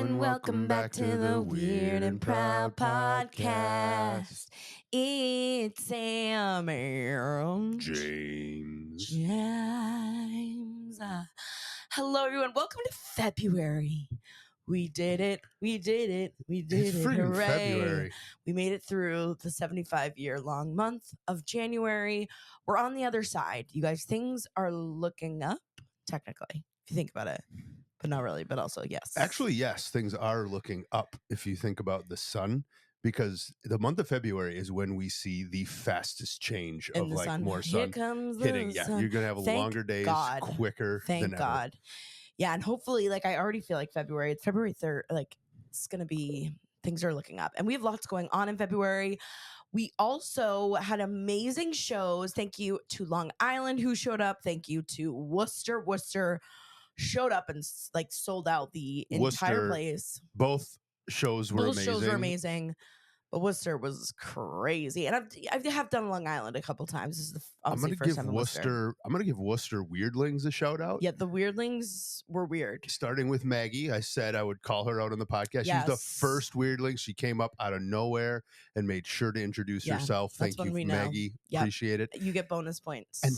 and welcome back to the Weird and Proud Podcast. It's Sam and James. Hello, everyone. Welcome to February. We did it. It's Hooray. freaking February. We made it through the 75-year-long month of January. We're on the other side. You guys, things are looking up, technically, if you think about it. But not really, but also yes. Actually, yes, things are looking up if you think about the sun, because the month of February is when we see the fastest change In of the like sun. more Here sun comes hitting. the Yeah, sun. you're going to have Thank longer days, God. quicker Thank than ever. God. Yeah, and hopefully, like, I already feel like February, it's February 3rd, like, it's going to be, things are looking up. And we have lots going on in February. We also had amazing shows. Thank you to Long Island who showed up. Thank you to Worcester. Worcester showed up and like sold out the entire place. Both shows were amazing. But Worcester was crazy, and I have done Long Island a couple times. This is obviously first time in Worcester. I'm gonna give Worcester Weirdlings a shout out. Yeah, the Weirdlings were weird. Starting with Maggie, I said I would call her out on the podcast. Yes. She's the first Weirdling. She came up out of nowhere and made sure to introduce herself. Thank you, Maggie. Yep. Appreciate it. You get bonus points. And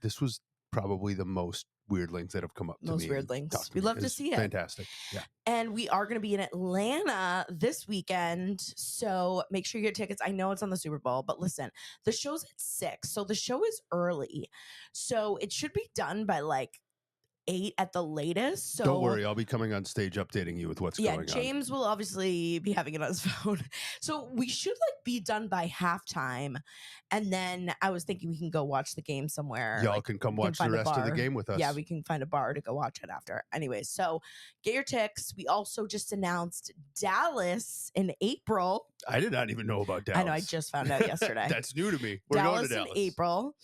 this was probably the most Weirdlings that have come up to me. Most Weirdlings. We love to see it. Fantastic. Yeah. And we are going to be in Atlanta this weekend. So make sure you get tickets. I know it's on the Super Bowl, but listen, the show's at 6. So the show is early. So it should be done by like 8 at the latest. So don't worry, I'll be coming on stage updating you with what's going on. Yeah, James will obviously be having it on his phone. So we should like be done by halftime. And then I was thinking we can go watch the game somewhere. Y'all can come watch the rest of the game with us. Yeah, we can find a bar to go watch it after. Anyway, so get your tickets. We also just announced Dallas in April. I did not even know about Dallas. I know, I just found out yesterday. That's new to me. We're Dallas going to Dallas in April.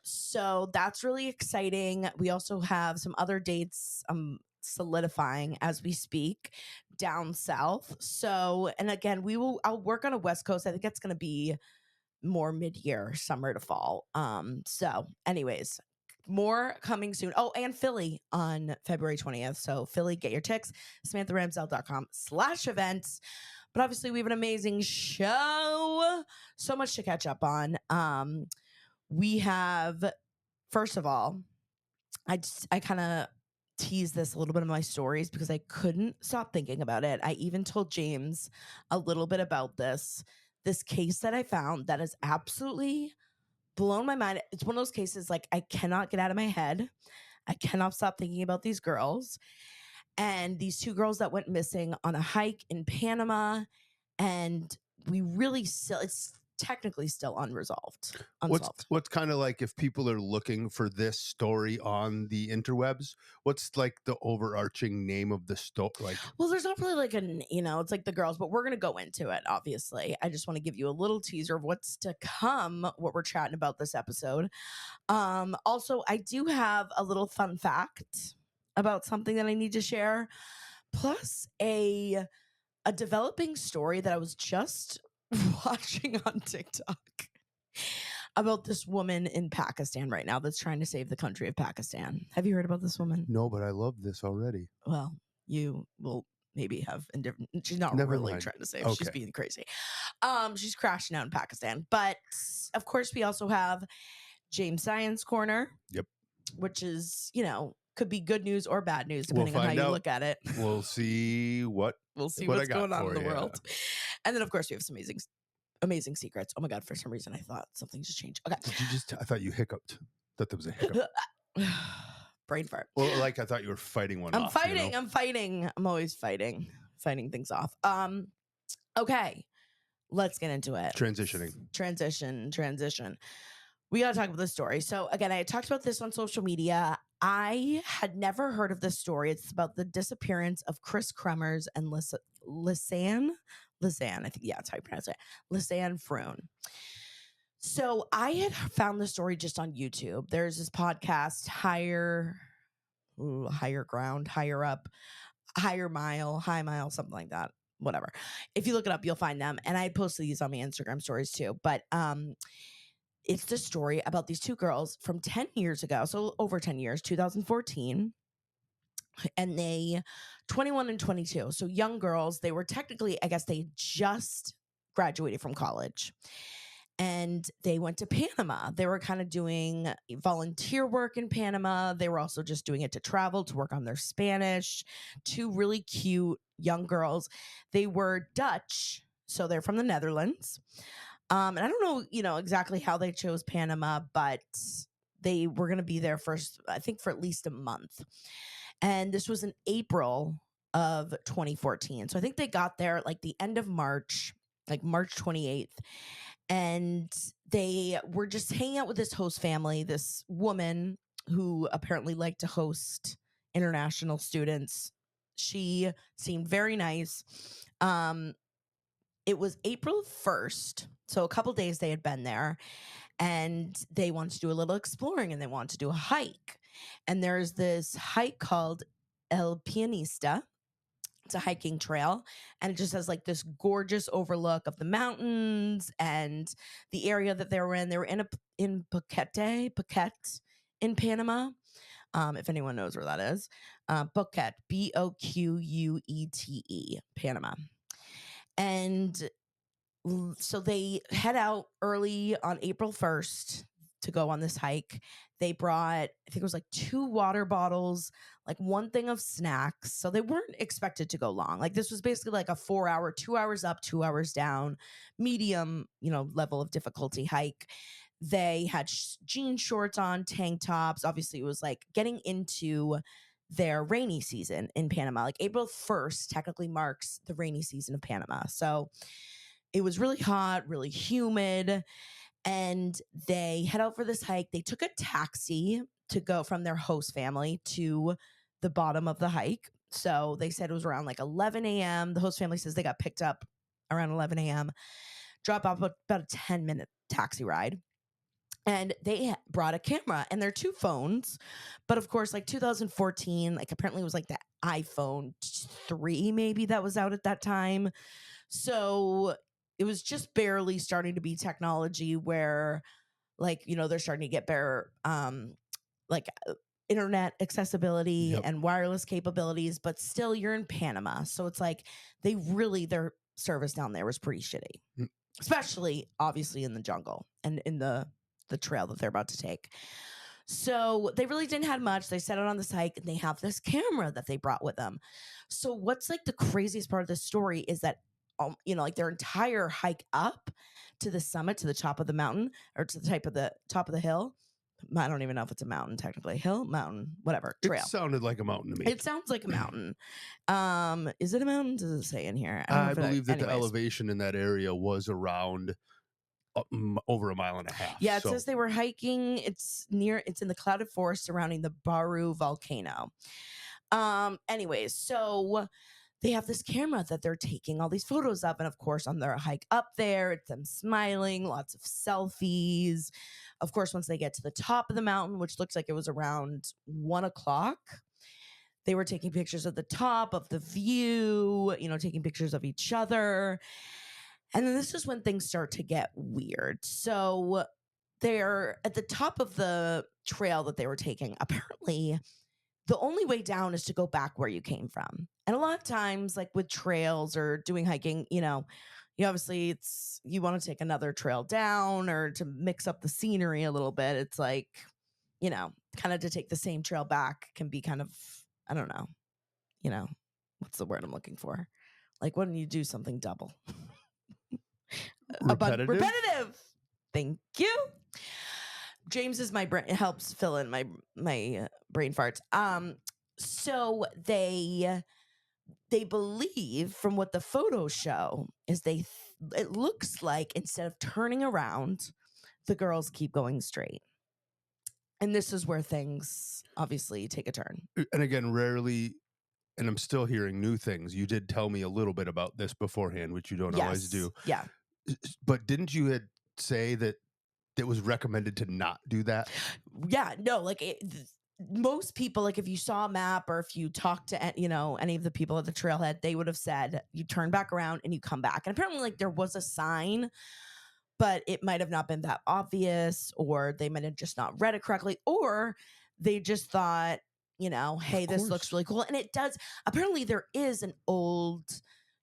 So that's really exciting. We also have some other dates solidifying as we speak down south. So, and again, I'll work on a West Coast. I think it's going to be more mid-year, summer to fall. So anyways, more coming soon. Oh, and Philly on February 20th. So Philly, get your tickets, SamanthaRamsell.com/events. But obviously we have an amazing show. So much to catch up on. We have, first of all, I kind of tease this a little bit of my stories because I couldn't stop thinking about it. I even told James a little bit about this case that I found that has absolutely blown my mind. It's one of those cases like I cannot get out of my head. I cannot stop thinking about these girls. And these 2 girls that went missing on a hike in Panama. And we really it's technically still unsolved. What's kind of like if people are looking for this story on the interwebs, what's like the overarching name of the story? Like, well, there's not really like it's like the girls, but we're going to go into it. Obviously, I just want to give you a little teaser of what's to come, what we're chatting about this episode. Also, I do have a little fun fact about something that I need to share, plus a developing story that I was just watching on TikTok about this woman in Pakistan right now that's trying to save the country of Pakistan. Have you heard about this woman? No, but I love this already. Well, you will maybe have indifferent. She's not Never really mind. trying to save. Okay. She's being crazy. She's crashing out in Pakistan. But of course, we also have James Science Corner. Yep. Which is, could be good news or bad news depending on how you look at it. We'll see what's going on in the world. And then of course we have some amazing secrets. Oh my God, for some reason I thought something just changed. Okay. I thought you hiccuped. That there was a hiccup. Brain fart. Well, like I thought you were fighting one off. I'm fighting. I'm always fighting things off. Okay. Let's get into it. Transition. We got to talk about this story. So again, I had talked about this on social media. I had never heard of this story. It's about the disappearance of Kris Kremers and Lisanne. I think, yeah, that's how you pronounce it. Lisanne Froon. So I had found the story just on YouTube. There's this podcast, Higher Ground, Higher Up, High Mile, something like that. Whatever. If you look it up, you'll find them. And I posted these on my Instagram stories too. But it's the story about these 2 girls from 10 years ago. So over 10 years, 2014. and they 21 and 22, so young girls. They were technically, I guess, they just graduated from college, and they went to Panama. They were kind of doing volunteer work in Panama. They were also just doing it to travel, to work on their Spanish. Two really cute young girls. They were Dutch, so they're from the Netherlands. And I don't know, exactly how they chose Panama, but they were going to be there first, I think, for at least a month. And this was in April of 2014. So I think they got there like the end of March, like March 28th. And they were just hanging out with this host family, this woman who apparently liked to host international students. She seemed very nice. It was April 1st. So a couple days they had been there, and they wanted to do a little exploring, and they wanted to do a hike. And there's this hike called El Pianista. It's a hiking trail, and it just has like this gorgeous overlook of the mountains and the area that they were in. They were in Phuket in Panama. If anyone knows where that is, Phuket, Boquete, Panama. And so they head out early on April 1st to go on this hike. They brought, I think it was like 2 water bottles, like 1 thing of snacks. So they weren't expected to go long. Like this was basically like a 4-hour, 2 hours up, 2 hours down, medium, level of difficulty hike. They had jean shorts on, tank tops. Obviously, it was like getting into their rainy season in Panama. Like April 1st technically marks the rainy season of Panama. So it was really hot, really humid, and they head out for this hike. They took a taxi to go from their host family to the bottom of the hike. So they said it was around like 11 a.m. The host family says they got picked up around 11 a.m., drop off about a 10-minute taxi ride. And they brought a camera and their 2 phones. But of course, like 2014, like apparently it was like the iPhone 3 maybe that was out at that time. So it was just barely starting to be technology where, like, they're starting to get better, like internet accessibility Yep. and wireless capabilities, but still you're in Panama. So it's like their service down there was pretty shitty, especially obviously in the jungle and in the trail that they're about to take. So they really didn't have much. They set out on this hike and they have this camera that they brought with them. So what's like the craziest part of this story is that, like their entire hike up to the summit, to the top of the mountain, or to the top of the hill. I don't even know if it's a mountain technically. Hill, mountain, whatever, trail. It sounded like a mountain to me. It sounds like a mountain. Is it a mountain? Does it say in here? I believe that the elevation in that area was around over 1.5 miles. Yeah, it says they were hiking. It's in the clouded forest surrounding the Baru volcano. Anyways, so they have this camera that they're taking all these photos of. And of course, on their hike up there, it's them smiling, lots of selfies. Of course, once they get to the top of the mountain, which looks like it was around 1 o'clock, they were taking pictures of the top, of the view, taking pictures of each other. And then this is when things start to get weird. So they're at the top of the trail that they were taking. Apparently, the only way down is to go back where you came from. And a lot of times, like with trails or doing hiking, you obviously you want to take another trail down or to mix up the scenery a little bit. It's like, kind of to take the same trail back can be kind of, I don't know, what's the word I'm looking for? Like when you do something double. Repetitive. Thank you. James is my brain, helps fill in my brain farts. So they believe from what the photos show is it looks like instead of turning around, the girls keep going straight. And this is where things obviously take a turn. And again, rarely, and I'm still hearing new things. You did tell me a little bit about this beforehand, which you don't always do. Yeah. But didn't you say that it was recommended to not do that? Yeah, no, like most people, like if you saw a map or if you talked to any of the people at the trailhead, they would have said you turn back around and you come back. And apparently, like there was a sign, but it might have not been that obvious, or they might have just not read it correctly, or they just thought hey, this looks course. really cool. And it does. Apparently, there is an old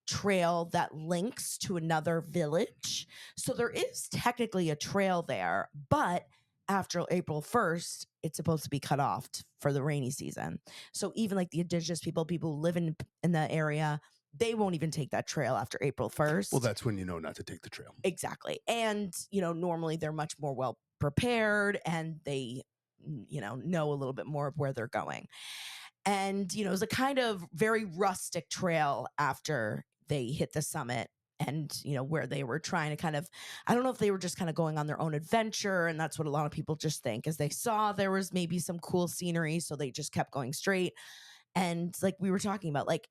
trail that links to another village. So there is technically a trail there, but after April 1st, it's supposed to be cut off for the rainy season. So even like the indigenous people who live in the area, they won't even take that trail after April 1st. Well, that's when you know not to take the trail. Exactly. And, normally they're much more well prepared and they, know a little bit more of where they're going. And, it was a kind of very rustic trail after they hit the summit and, where they were trying to kind of, I don't know if they were just kind of going on their own adventure. And that's what a lot of people just think, as they saw there was maybe some cool scenery. So they just kept going straight. And like we were talking about, like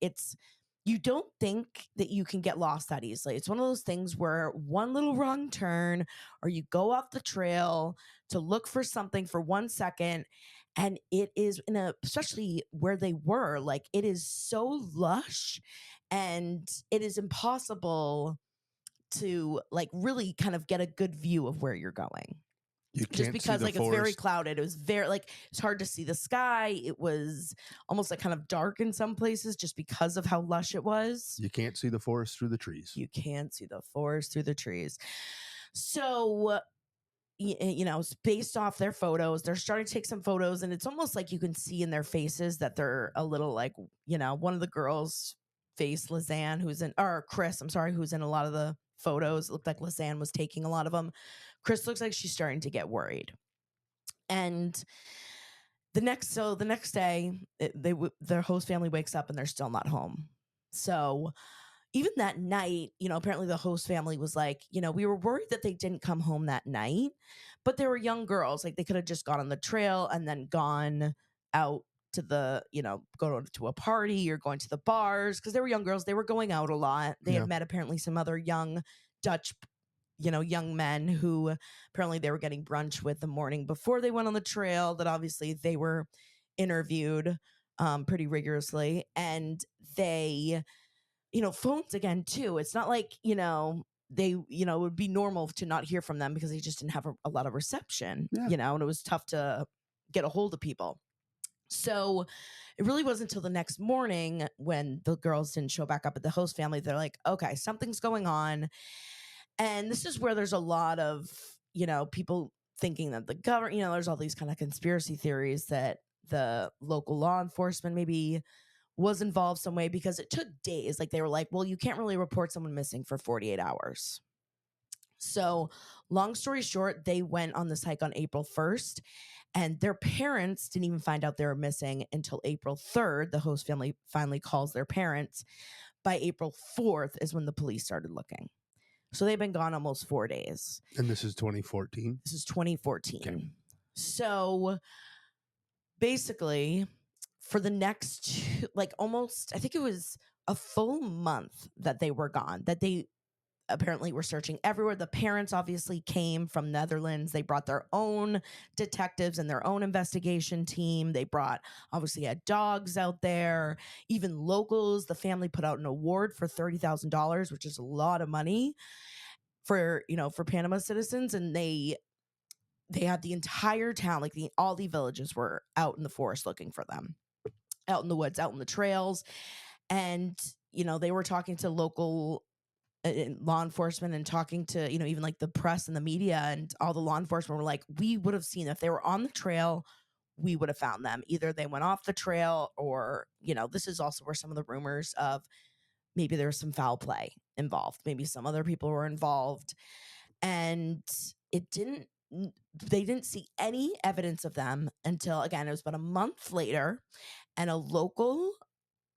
you don't think that you can get lost that easily. It's one of those things where one little wrong turn or you go off the trail to look for something for 1 second. And it is especially where they were, like it is so lush and it is impossible to like really kind of get a good view of where you're going. You can't Just because see the like forest. it's very clouded. It was very like it's hard to see the sky. It was almost like kind of dark in some places just because of how lush it was. You can't see the forest through the trees. You can't see the forest through the trees. So it's based off their photos. They're starting to take some photos, and it's almost like you can see in their faces that they're a little like, one of the girls' face, Lisanne, Kris, I'm sorry, who's in a lot of the photos. It looked like Lisanne was taking a lot of them. Kris looks like she's starting to get worried. And the next day, their host family wakes up and they're still not home. So even that night, apparently the host family was like, we were worried that they didn't come home that night, but they were young girls. Like they could have just gone on the trail and then gone out to go to a party or going to the bars, because they were young girls. They were going out a lot. They had met apparently some other young Dutch young men who apparently they were getting brunch with the morning before they went on the trail, that obviously they were interviewed pretty rigorously. And they, phones again too. It's not like, they, it would be normal to not hear from them because they just didn't have a lot of reception, and it was tough to get a hold of people. So it really wasn't until the next morning when the girls didn't show back up at the host family. They're like, okay, something's going on. And this is where there's a lot of, people thinking that the government, there's all these kind of conspiracy theories that the local law enforcement maybe was involved some way, because it took days. Like they were like, well, you can't really report someone missing for 48 hours. So long story short, they went on this hike on April 1st, and their parents didn't even find out they were missing until April 3rd. The host family finally calls their parents. By April 4th is when the police started looking. So they've been gone almost 4 days. And this is 2014? This is 2014. Okay. So basically, for the next, almost, I think it was a full month that they were gone, that they apparently were searching everywhere. The parents obviously came from Netherlands. They brought their own detectives and their own investigation team. They obviously had dogs out there, even locals. The family put out an award for $30,000, which is a lot of money for Panama citizens. And they had the entire town, all the villages were out in the forest looking for them, out in the woods, out in the trails. And, they were talking to local law enforcement and talking to, even like the press and the media, and all the law enforcement were like, we would have seen, if they were on the trail, we would have found them. Either they went off the trail or, this is also where some of the rumors of maybe there was some foul play involved. Maybe some other people were involved, and they didn't see any evidence of them until, again, it was about a month later, and a local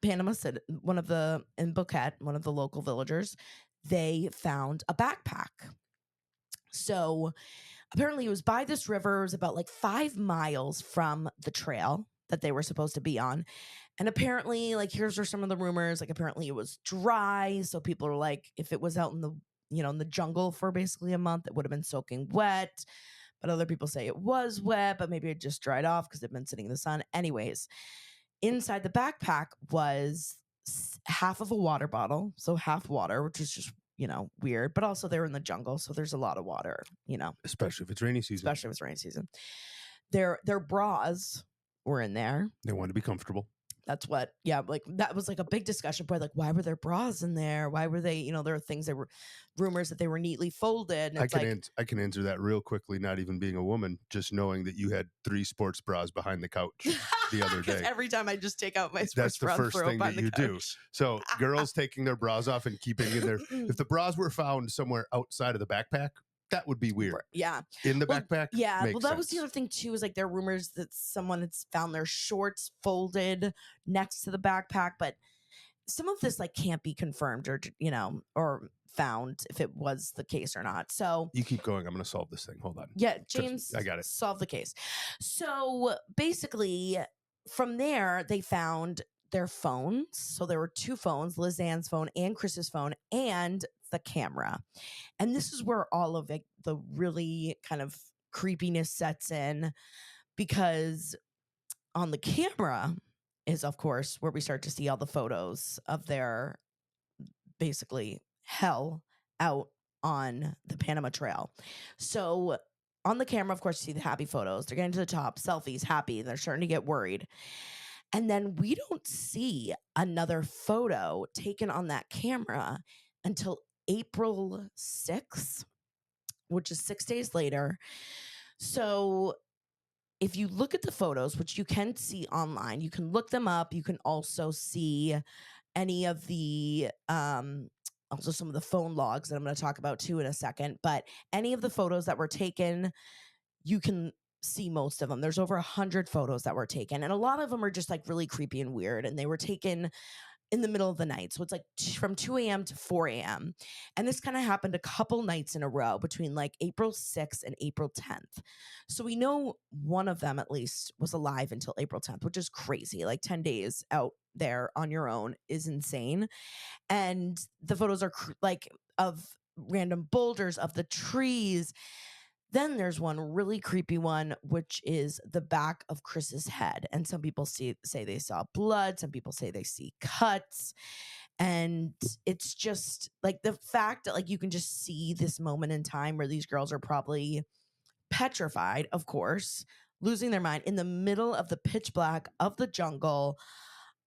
Panama city, in Boquete, one of the local villagers, they found a backpack. So apparently it was by this river. It was about 5 miles from the trail that they were supposed to be on. And apparently, here's where some of the rumors, apparently it was dry. So people are like, if it was out in the, in the jungle for basically a month, it would have been soaking wet. But other people say it was wet, but maybe it just dried off because they've been sitting in the sun. Anyways, inside the backpack was half of a water bottle. So half water, which is just, weird. But also they were in the jungle, so there's a lot of water, Especially if it's rainy season. Their bras were in there. They wanted to be comfortable. That's what, yeah, like that was like a big discussion point. Like, why were there bras in there? Why were they, there are things that were rumors that they were neatly folded. And it's I can answer that real quickly, not even being a woman, just knowing that you had 3 sports bras behind the couch the other day. Every time I just take out my sports That's the bra, first thing that you do. So girls taking their bras off and keeping in there. If the bras were found somewhere outside of the backpack, that would be weird. Yeah. In the backpack? Yeah. Makes That was sense. the other thing too, is like there are rumors that someone had found their shorts folded next to the backpack, but some of this like can't be confirmed or found if it was the case or not. So you keep going. I'm going to solve this thing. Hold on. Yeah, James, I got it. Solve the case. So basically, from there, they found their phones. So there were 2 phones, Lisanne's phone and Chris's phone, and the camera. And this is where all of it, the really kind of creepiness sets in, because on the camera is, of course, where we start to see all the photos of their basically hell out on the Panama Trail. So on the camera, of course, you see the happy photos. They're getting to the top, selfies, happy. They're starting to get worried. And then we don't see another photo taken on that camera until April 6th, which is 6 days later. So if you look at the photos, which you can see online, you can look them up. You can also see any of the also some of the phone logs that I'm going to talk about too in a second. But any of the photos that were taken, you can see most of them. There's over 100 photos that were taken, and a lot of them are just like really creepy and weird, and they were taken in the middle of the night. So it's like from 2 a.m. to 4 a.m. And this kind of happened a couple nights in a row between like April 6th and April 10th. So we know one of them at least was alive until April 10th, which is crazy. Like 10 days out there on your own is insane. And the photos are like of random boulders, of the trees. Then there's one really creepy one, which is the back of Chris's head. And some people say they saw blood. Some people say they see cuts. And it's just like the fact that like you can just see this moment in time where these girls are probably petrified, of course, losing their mind in the middle of the pitch black of the jungle.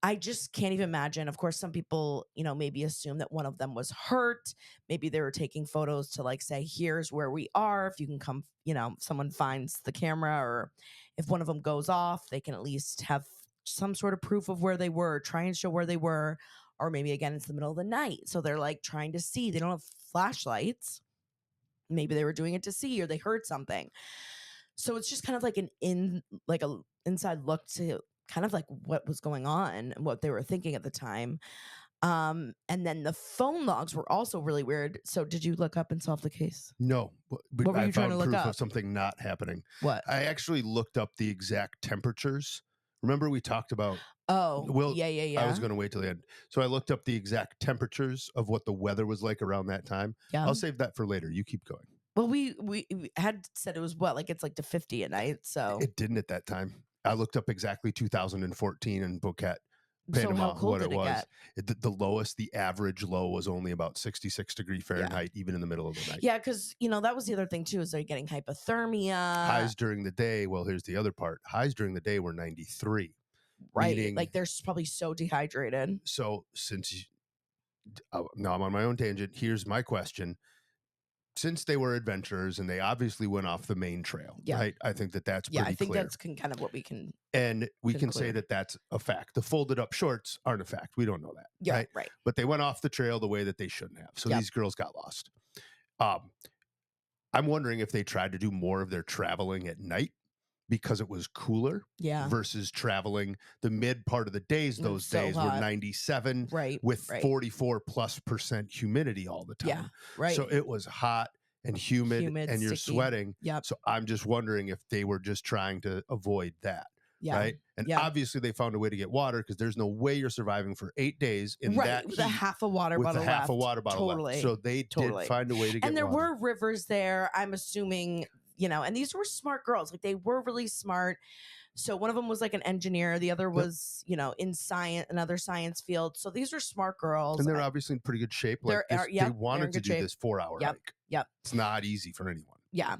I just can't even imagine. Of course, some people, maybe assume that one of them was hurt. Maybe they were taking photos to like say, here's where we are. If you can come, if someone finds the camera, or if one of them goes off, they can at least have some sort of proof of where they were, try and show where they were. Or maybe again, it's the middle of the night. So they're like trying to see. They don't have flashlights. Maybe they were doing it to see, or they heard something. So it's just kind of like an inside look to kind of like what was going on and what they were thinking at the time. And then the phone logs were also really weird. So did you look up and solve the case? No. What were you trying to look proof up? of something not happening. What? I actually looked up the exact temperatures. Remember we talked about... Oh, well, yeah. I was going to wait till the end. So I looked up the exact temperatures of what the weather was like around that time. Yeah. I'll save that for later. You keep going. Well, we had said it was what? Like it's like to 50 at night. So it didn't at that time. I looked up exactly 2014 in Phuket, Panama, so how cold what did it was. Get? The lowest, the average low was only about 66 degree Fahrenheit, even in the middle of the night. Yeah, because that was the other thing too, is they're getting hypothermia. Highs during the day. Well, here's the other part. Highs during the day were 93. Right. Meaning, like they're probably so dehydrated. So now I'm on my own tangent. Here's my question. Since they were adventurers and they obviously went off the main trail, right? I think that's pretty clear. I think that's kind of what we can. And we can say that that's a fact. The folded up shorts aren't a fact. We don't know that. Yeah, right. But they went off the trail the way that they shouldn't have. So these girls got lost. I'm wondering if they tried to do more of their traveling at night because it was cooler versus traveling the mid part of the days. Those days were 97 with 44+% humidity all the time. Yeah, right. So it was hot and humid and you're sticky. sweating. Yep. So I'm just wondering if they were just trying to avoid that. Yeah. Right. And obviously they found a way to get water, because there's no way you're surviving for 8 days in that with heat a half a water with bottle a half left. a water bottle Totally. left. So they did find a way to get And there water. were rivers there, I'm assuming, and these were smart girls. Like they were really smart. So one of them was like an engineer. The other was, in science, another science field. So these are smart girls. And they're obviously in pretty good shape. Like they wanted to do this 4-hour hike. Yep. It's not easy for anyone. Yeah.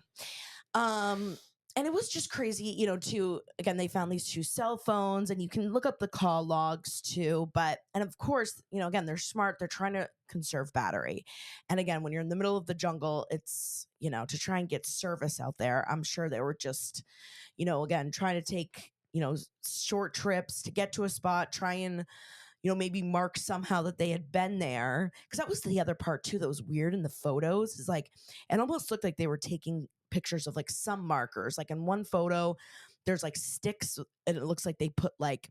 And it was just crazy, you know, again, they found these 2 cell phones, and you can look up the call logs too. And of course, you know, again, they're smart. They're trying to conserve battery. And again, when you're in the middle of the jungle, it's, you know, to try and get service out there. I'm sure they were just, you know, again, trying to take, you know, short trips to get to a spot, try and, you know, maybe mark somehow that they had been there. Because that was the other part too that was weird in the photos, is like, it almost looked like they were taking pictures of like some markers. Like in one photo, there's like sticks, and it looks like they put like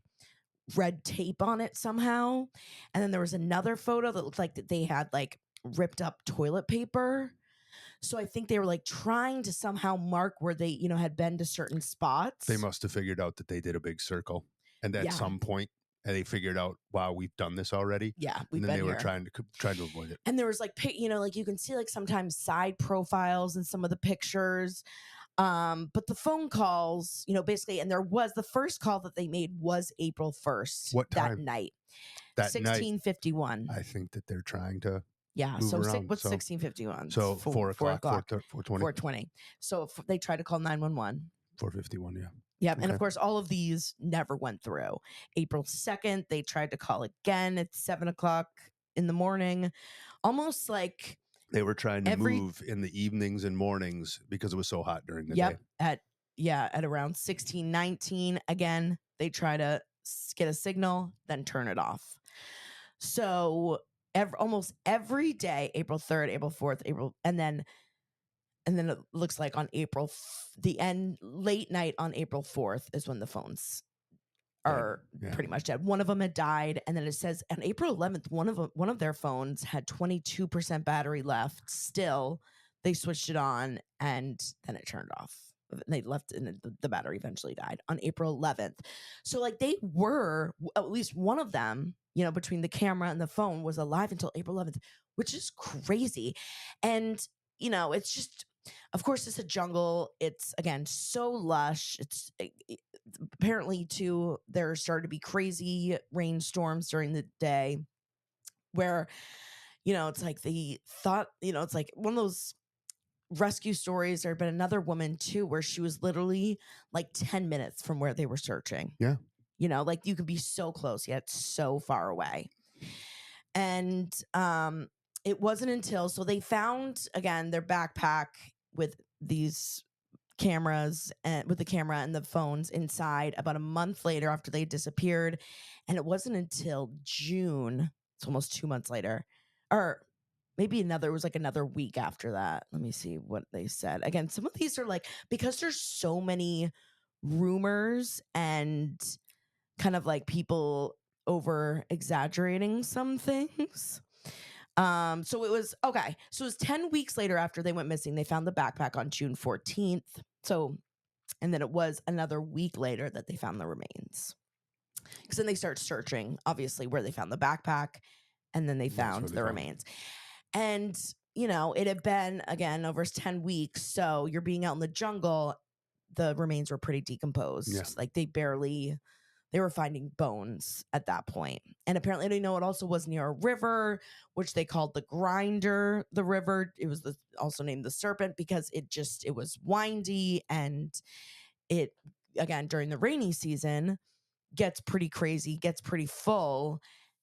red tape on it somehow. And then there was another photo that looked like that they had like ripped up toilet paper. So I think they were like trying to somehow mark where they, you know, had been to certain spots. They must have figured out that they did a big circle, and at some point, and they figured out, wow, we've done this already. Yeah, and then they were trying to avoid it. And there was like, you know, like you can see like sometimes side profiles in some of the pictures. But the phone calls, you know, basically, and there was the first call that they made was April 1st. What time? That night? That 16:51. I think that they're trying to. Yeah. Move so around, what's 16:51? So 4 o'clock, 4:20. 4:20. So if they tried to call 911. 4:51. Yeah. Yeah. Okay. And of course, all of these never went through. April 2nd, they tried to call again at 7 o'clock in the morning, almost like they were trying to move in the evenings and mornings because it was so hot during the day. At around 16:19, again, they try to get a signal, then turn it off. So almost every day, April 3rd, April 4th, and then it looks like on late night on April 4th is when the phones are pretty much dead. One of them had died, and then it says on April 11th, one of their phones had 22% battery left. Still, they switched it on, and then it turned off. They left, and the battery eventually died on April 11th. So, like, they were, at least one of them, you know, between the camera and the phone, was alive until April 11th, which is crazy. And, you know, it's just, of course, it's a jungle. It's, again, so lush. It's apparently, too, there started to be crazy rainstorms during the day where, you know, it's like they thought, you know, it's like one of those rescue stories. There had been another woman, too, where she was literally like 10 minutes from where they were searching. Yeah. You know, like you could be so close, yet so far away. And it wasn't until, so they found, again, their backpack with these cameras, and with the camera and the phones inside, about a month later after they disappeared. And it wasn't until June, it's almost 2 months later, or maybe it was like another week after that. Let me see what they said. Again, some of these are like, because there's so many rumors and kind of like people over exaggerating some things. So it was 10 weeks later after they went missing, they found the backpack on June 14th. So, and then it was another week later that they found the remains. Because then they start searching, obviously, where they found the backpack, and then they found the remains. And, you know, it had been, again, over 10 weeks. So you're being out in the jungle, the remains were pretty decomposed. Yeah. Like they were finding bones at that point. And apparently, they know it also was near a river, which they called the Grinder, the river. It was also named the Serpent because it was windy, and it, again, during the rainy season, gets pretty crazy, gets pretty full,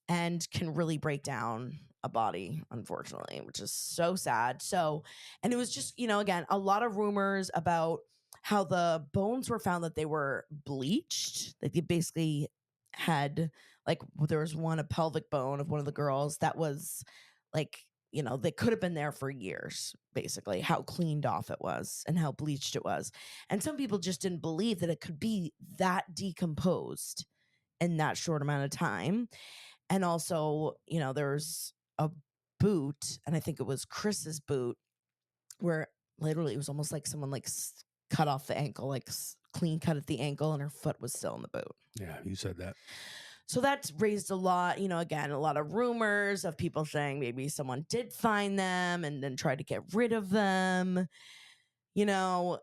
and can really break down a body, unfortunately, which is so sad. So, and it was just, you know, again, a lot of rumors about how the bones were found, that they were bleached, that they basically had, like, there was a pelvic bone of one of the girls that was like, you know, they could have been there for years, basically, how cleaned off it was and how bleached it was. And some people just didn't believe that it could be that decomposed in that short amount of time. And also, you know, there's a boot, and I think it was Chris's boot, where literally it was almost like someone like cut off the ankle, like clean cut at the ankle, and her foot was still in the boot. Yeah, you said that. So that's raised a lot, you know, again, a lot of rumors of people saying maybe someone did find them and then tried to get rid of them. You know,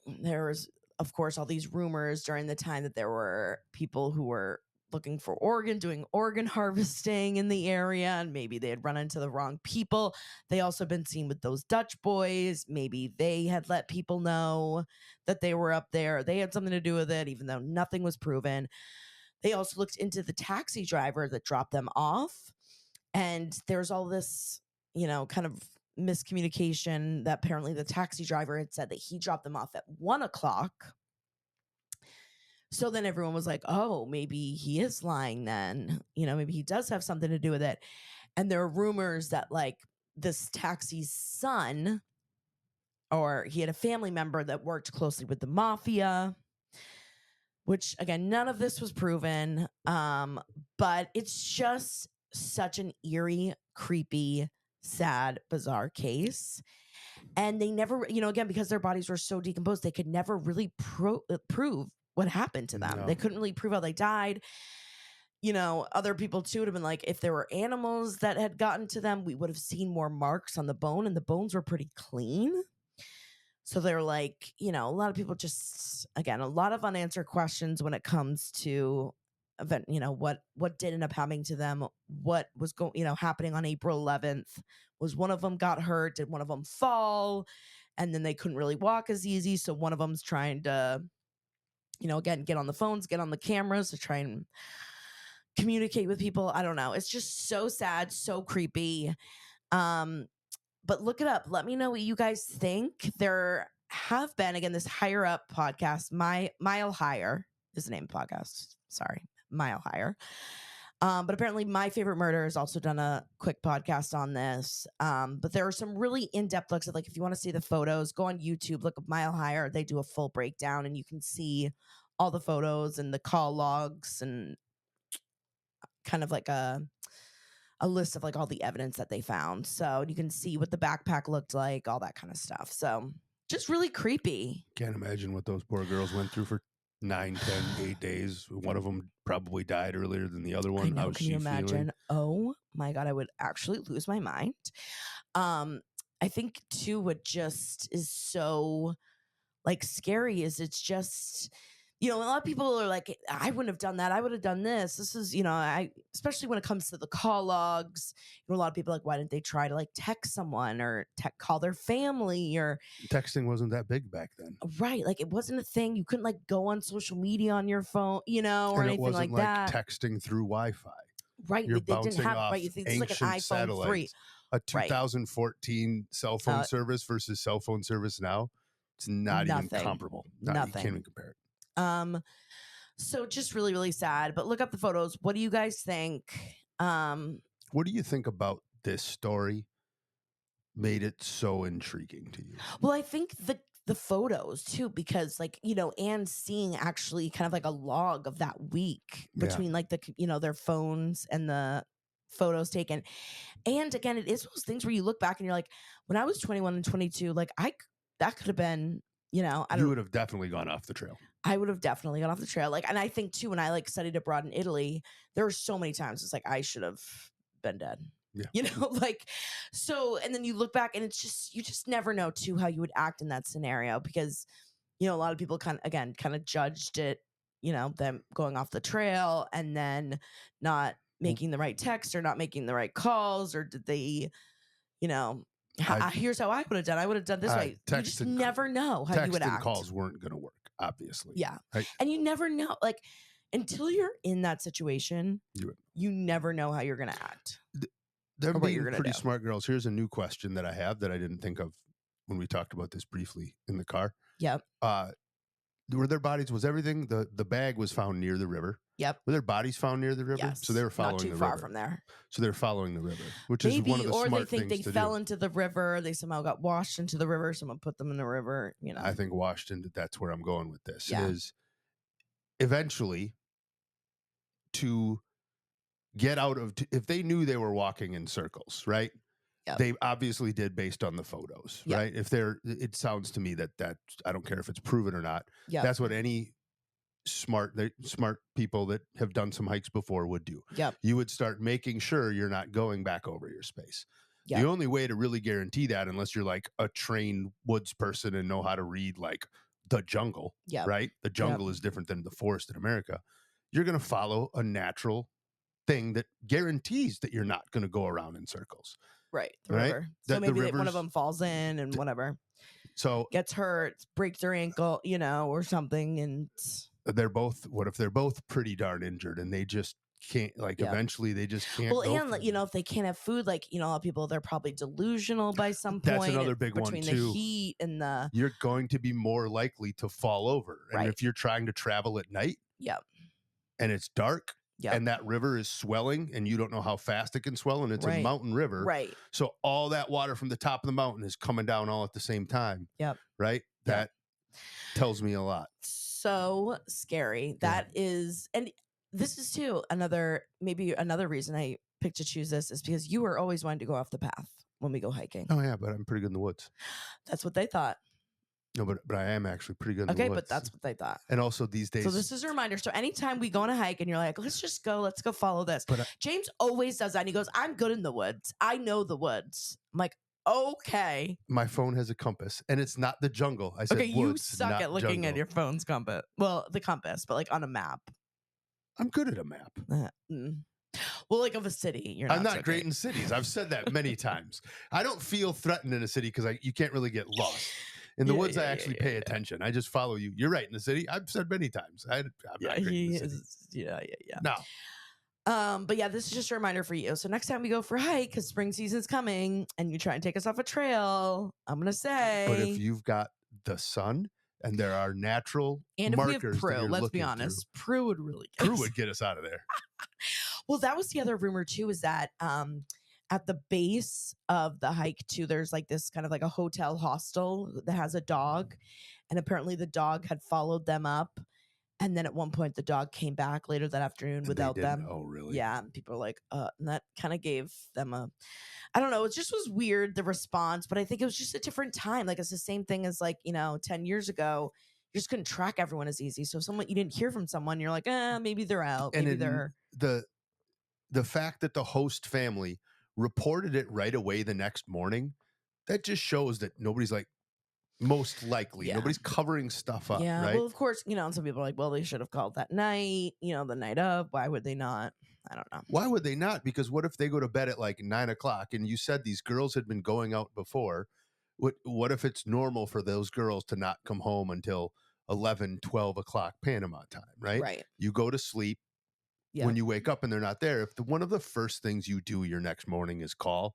there's, of course, all these rumors during the time that there were people who were looking for organ, doing organ harvesting in the area, and maybe they had run into the wrong people. They also been seen with those Dutch boys. Maybe they had let people know that they were up there. They had something to do with it, even though nothing was proven. They also looked into the taxi driver that dropped them off. And there's all this, kind of miscommunication that apparently the taxi driver had said that he dropped them off at 1:00. So then everyone was like, oh, maybe he is lying then. Maybe he does have something to do with it. And there are rumors that like this taxi's son, or he had a family member that worked closely with the mafia, which again, none of this was proven. But it's just such an eerie, creepy, sad, bizarre case. And they never, again, because their bodies were so decomposed, they could never really prove what happened to them. No. They couldn't really prove how they died. Other people too would have been like, if there were animals that had gotten to them, we would have seen more marks on the bone, and the bones were pretty clean. So they're like, a lot of people just, again, a lot of unanswered questions when it comes to event, what did end up happening to them, what was happening on April 11th. Was one of them got hurt? Did one of them fall? And then they couldn't really walk as easy. So one of them's trying to, again, get on the phones, get on the cameras to try and communicate with people. I don't know. It's just so sad, so creepy. But look it up. Let me know what you guys think. There have been, again, this Higher Up podcast, Mile Higher is the name of the podcast. Sorry, Mile Higher. But apparently My Favorite Murder has also done a quick podcast on this. But there are some really in-depth looks at, like, if you want to see the photos, go on YouTube, look up Mile Higher. They do a full breakdown, and you can see all the photos and the call logs and kind of like a list of like all the evidence that they found. So you can see what the backpack looked like, all that kind of stuff. So just really creepy. Can't imagine what those poor girls went through for 9, 10, 8 days. One of them probably died earlier than the other one. I know. Can you imagine? Feeling? Oh my God, I would actually lose my mind. I think too, what just is so like scary is it's just, a lot of people are like, I wouldn't have done that. I would have done this. This is, especially when it comes to the call logs, a lot of people are like, why didn't they try to like text someone or call their family? Or texting wasn't that big back then. Right. Like it wasn't a thing. You couldn't like go on social media on your phone, or anything like that. Texting through Wi-Fi. Right. You're they didn't have, off right. You think it's like an iPhone satellites. 3. A 2014 cell phone service versus cell phone service now. It's not even comparable. Nothing. You can't even compare it. So just really, really sad, but look up the photos. What do you guys think? What do you think about this story made it so intriguing to you? Well, I think the photos too, because like, and seeing actually kind of like a log of that week between like the, their phones and the photos taken. And again, it is those things where you look back and you're like, when I was 21 and 22, like that could have been, you would have definitely gone off the trail. I would have definitely gone off the trail. Like, and I think too, when I like studied abroad in Italy, there were so many times it's like, I should have been dead. Yeah. Like, so, and then you look back and it's just, you just never know too how you would act in that scenario because, a lot of people kind of judged it, them going off the trail and then not making the right text or not making the right calls, or did they, here's how I would have done. I would have done this way. You just never know how you would act. Calls weren't going to work, obviously. Yeah. Right? And you never know. Like, until you're in that situation, you never know how you're going to act. They're being pretty smart girls. Here's a new question that I have that I didn't think of when we talked about this briefly in the car. Yep. Were their bodies, was everything, the bag was found near the river? Yep. Were their bodies found near the river? Yes. So they were following the river. Not too far from there. So they're following the river, which is one of the smart things to do. Or they think they fell into the river. They somehow got washed into the river. Someone put them in the river, I think washed into, that's where I'm going with this. Yeah. Is eventually to get out of, if they knew they were walking in circles, right? Yep. They obviously did based on the photos, yep. Right? It sounds to me that I don't care if it's proven or not. Yep. That's what any smart people that have done some hikes before would do. Yep. You would start making sure you're not going back over your space. Yep. The only way to really guarantee that, unless you're like a trained woods person and know how to read like the jungle, yep. Right? The jungle is different than the forest in America. you're going to follow a natural thing that guarantees that you're not going to go around in circles. Right. The river. So maybe one of them falls in and whatever. So gets hurt, breaks their ankle, or something. And what if they're both pretty darn injured and they just can't, eventually they just can't. Well, and if they can't have food, a lot of people, they're probably delusional by some point. That's another big one too. Between the heat and you're going to be more likely to fall over. And if you're trying to travel at night, and it's dark, and that river is swelling, and you don't know how fast it can swell, and it's a mountain river, right? So all that water from the top of the mountain is coming down all at the same time. Right. That tells me a lot. So scary. That is, and this is too another reason I picked to choose this is because you were always wanting to go off the path when we go hiking. Oh yeah, but I'm pretty good in the woods. That's what they thought. No, but I am actually pretty good in the woods. Okay, but that's what they thought. And also these days. So this is a reminder. So anytime we go on a hike and you're like, let's go follow this. But James always does that. And he goes, I'm good in the woods. I know the woods. I'm like, okay. My phone has a compass and it's not the jungle. I said, okay, you woods, suck at looking at your phone's compass. Well, the compass, but on a map. I'm good at a map. Well, of a city. You're not I'm not great in cities. I've said that many times. I don't feel threatened in a city because you can't really get lost. In the woods, I actually pay attention. I just follow you. You're right. In the city, I've said many times. I'm not great in the city. No. But this is just a reminder for you. So next time we go for a hike, because spring season's coming, and you try and take us off a trail, I'm gonna say. But if you've got the sun and there are natural and markers, if we have Prue, let's be honest, Prue would really get us out of there. Well, that was the other rumor too. Is that at the base of the hike too, there's this kind of a hotel hostel that has a dog, and apparently the dog had followed them up. And then at one point, the dog came back later that afternoon without them. Oh, really? Yeah. And people are like, and that kind of gave them I don't know. It just was weird, the response. But I think it was just a different time. It's the same thing as 10 years ago. You just couldn't track everyone as easy. So you didn't hear from someone, you're like, maybe they're out. Maybe they're. The fact that the host family reported it right away the next morning, that just shows that nobody's most likely. Nobody's covering stuff up. Yeah. Right? Well, of course, and some people are like, well, they should have called that night, the night of. Why would they not? I don't know. Why would they not? Because what if they go to bed at 9:00 and you said these girls had been going out before? What if it's normal for those girls to not come home until 11, 12 o'clock Panama time, right? Right. You go to sleep. Yeah. When you wake up and they're not there, if one of the first things you do your next morning is call,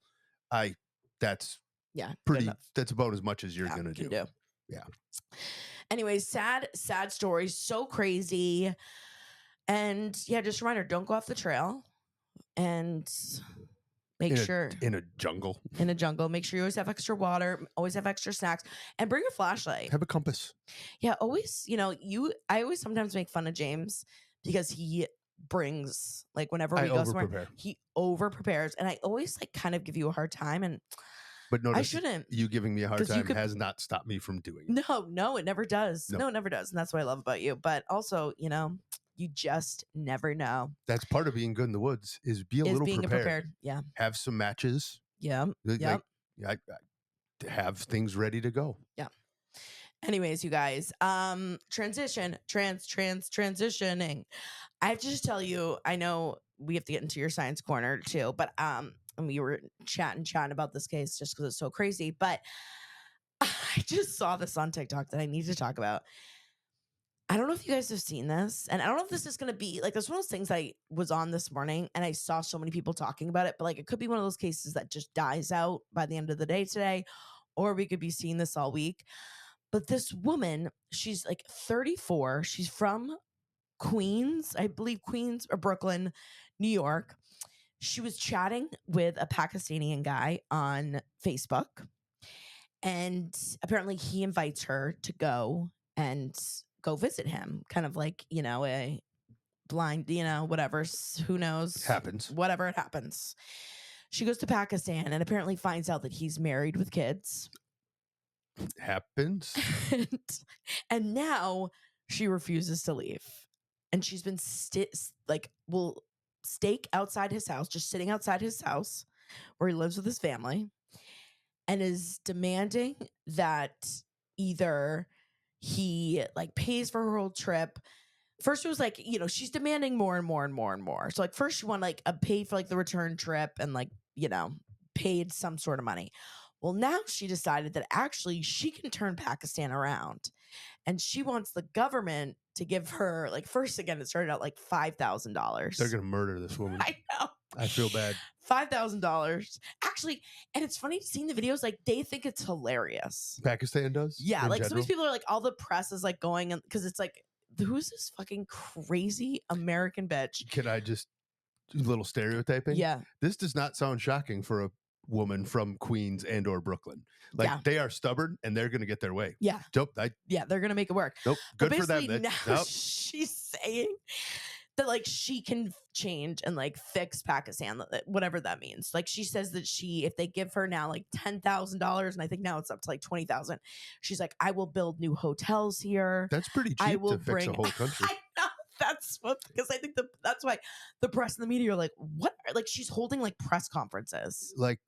that's about as much as you're going to do. Yeah. Anyways, sad story. So crazy. And just a reminder, don't go off the trail and make sure in a jungle, make sure you always have extra water, always have extra snacks, and bring a flashlight. Have a compass. Yeah. Always, I always sometimes make fun of James because he brings whenever we go somewhere, he over prepares, and I always kind of give you a hard time, but notice I shouldn't. You giving me a hard time has not stopped me from doing it. No, it never does. No, it never does, and that's what I love about you. But also, you just never know. That's part of being good in the woods is being prepared. Yeah, have some matches. Yeah, have things ready to go. Yeah. Anyways, you guys, transitioning. I have to just tell you, I know we have to get into your science corner too, but and we were chatting about this case just because it's so crazy. But I just saw this on TikTok that I need to talk about. I don't know if you guys have seen this, and I don't know if this is going to be there's one of those things I was on this morning and I saw so many people talking about it, but it could be one of those cases that just dies out by the end of the day today, or we could be seeing this all week. But this woman, she's 34. She's from Queens, I believe Queens or Brooklyn, New York. She was chatting with a Pakistani guy on Facebook, and apparently he invites her to go visit him, kind of a blind, whatever, who knows, happens, whatever it happens. She goes to Pakistan and apparently finds out that he's married with kids. Happens. And now she refuses to leave. And she's been will stake outside his house, just sitting outside his house where he lives with his family, and is demanding that either he pays for her whole trip, first it was like, you know, she's demanding more and more and more and more. So like first she wanted like a pay for like the return trip and like, you know, paid some sort of money. Well, now she decided that actually she can turn Pakistan around, and she wants the government to give her like, first again it started out like $5,000. They're gonna murder this woman. I know. I feel bad. $5,000 actually, and it's funny seeing the videos. Like they think it's hilarious. Pakistan does, yeah. Like some of these people are like, all the press is like going, and because it's like, who's this fucking crazy American bitch? Can I just little stereotyping? Yeah, this does not sound shocking for a woman from Queens and or Brooklyn. Like they are stubborn and they're gonna get their way. Yeah. Dope. Yeah, they're gonna make it work. Nope. Good for them. Now she's saying that like she can change and like fix Pakistan, whatever that means. Like she says that if they give her now like $10,000, and I think now it's up to like 20,000, she's like, I will build new hotels here. That's pretty cheap to fix a whole country. I know. That's what, because I think that's why the press and the media are like, what? Like she's holding like press conferences. Like,